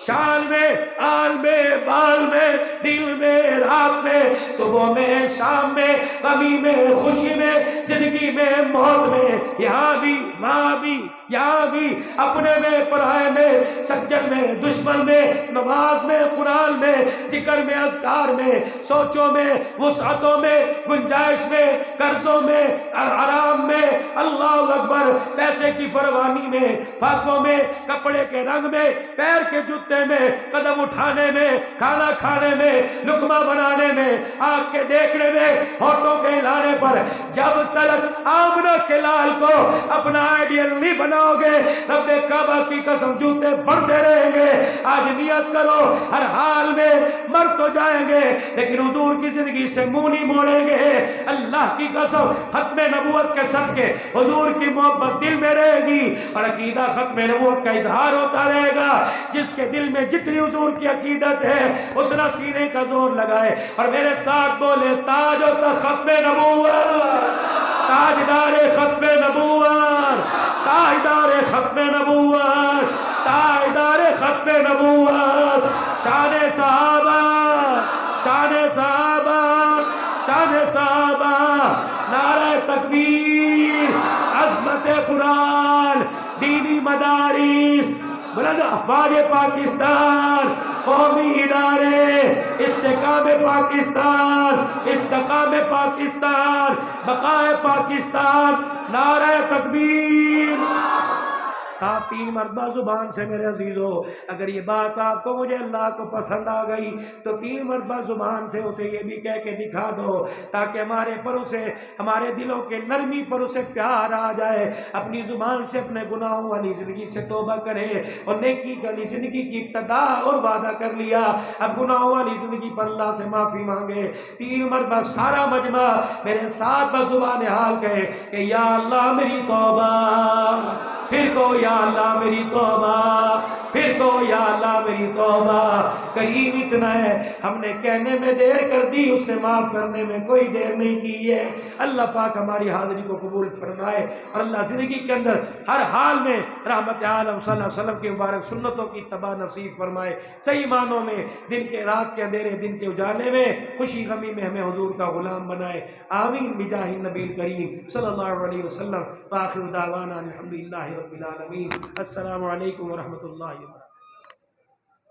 شان میں، آل میں، بال میں، دل میں، رات میں، صبح میں، شام میں، غمی میں، خوشی میں، زندگی میں، موت میں، یہاں بھی وہاں بھی، یہاں بھی، اپنے میں، پرائے میں، سجد میں، دشمن میں، نماز میں، قرآن میں، ذکر میں، اذکار میں، سوچوں میں، وسعتوں میں، گنجائش میں، قرضوں میں، آرام میں، اللہ اکبر، پیسے کی فراوانی میں، فاقوں میں، کپڑے کے رنگ میں، پیر کے جوتے میں، قدم اٹھانے میں، کھانا کھانے میں، لقمہ بنانے میں، آنکھ کے دیکھنے میں، ہونٹوں کے ہلانے پر، جب تک آمنہ کے لال کو اپنا آئیڈیل نہیں بناؤ گے رب کعبہ کی قسم جوتے بڑھتے رہیں گے۔ آج نیت کرو ہر حال میں مر تو جائیں گے لیکن حضور کی زندگی سے منہ نہیں موڑیں گے۔ اللہ کی قسم ختم نبوت کے صدقے حضور کی محبت دل میں رہے گی اور عقیدہ ختم نبوت کا اظہار ہوتا رہے گا۔ جس کے دل میں جتنی حضور کی عقیدت ہے اتنا سینے کا زور لگائے اور میرے ساتھ بولے تاج و تخت ختم نبوت، تاجدار ختم نبوت، تاجدار ختم نبوت، تاجدار ختم نبوت، شان صحابہ، شان صحابہ، شان صحابہ، نعرہ تکبیر، عظمت قرآن، دینی مدارس، بلند افواج پاکستان، قومی ادارے، استحکام پاکستان، استحکام پاکستان، بقائے پاکستان، نعرہ تکبیر۔ ساتھ 3 مرتبہ زبان سے میرے عزیزو، اگر یہ بات آپ کو مجھے اللہ کو پسند آ گئی تو 3 مرتبہ زبان سے اسے یہ بھی کہہ کے دکھا دو، تاکہ ہمارے پر اسے، ہمارے دلوں کے نرمی پر اسے پیار آ جائے، اپنی زبان سے اپنے گناہوں والی زندگی سے توبہ کرے اور نیکی والی زندگی کی ابتدا اور وعدہ کر لیا، اب گناہوں والی زندگی پر اللہ سے معافی مانگے۔ 3 مرتبہ سارا مجمع میرے ساتھ بزبان حال کہے کہ یا اللہ میری توبہ، پھر کو یا اللہ میری توبہ، پھر کو یا اللہ میری توبہ۔ کریم اتنا ہے، ہم نے کہنے میں دیر کر دی، اس نے معاف کرنے میں کوئی دیر نہیں کی ہے۔ اللہ پاک ہماری حاضری کو قبول فرمائے اور اللہ زندگی کے اندر ہر حال میں رحمت عالم صلی اللہ علیہ وسلم کی مبارک سنتوں کی اتباع نصیب فرمائے، صحیح معنوں میں دن کے رات کے اندھیرے دن کے اجالے میں خوشی غمی میں ہمیں حضور کا غلام بنائے، آمین بجاہ النبی کریم صلی اللہ علیہ وسلم۔ وآخر دعوانا الحمدللہ رب العالمین۔ السلام علیکم ورحمۃ اللہ وبرکاتہ۔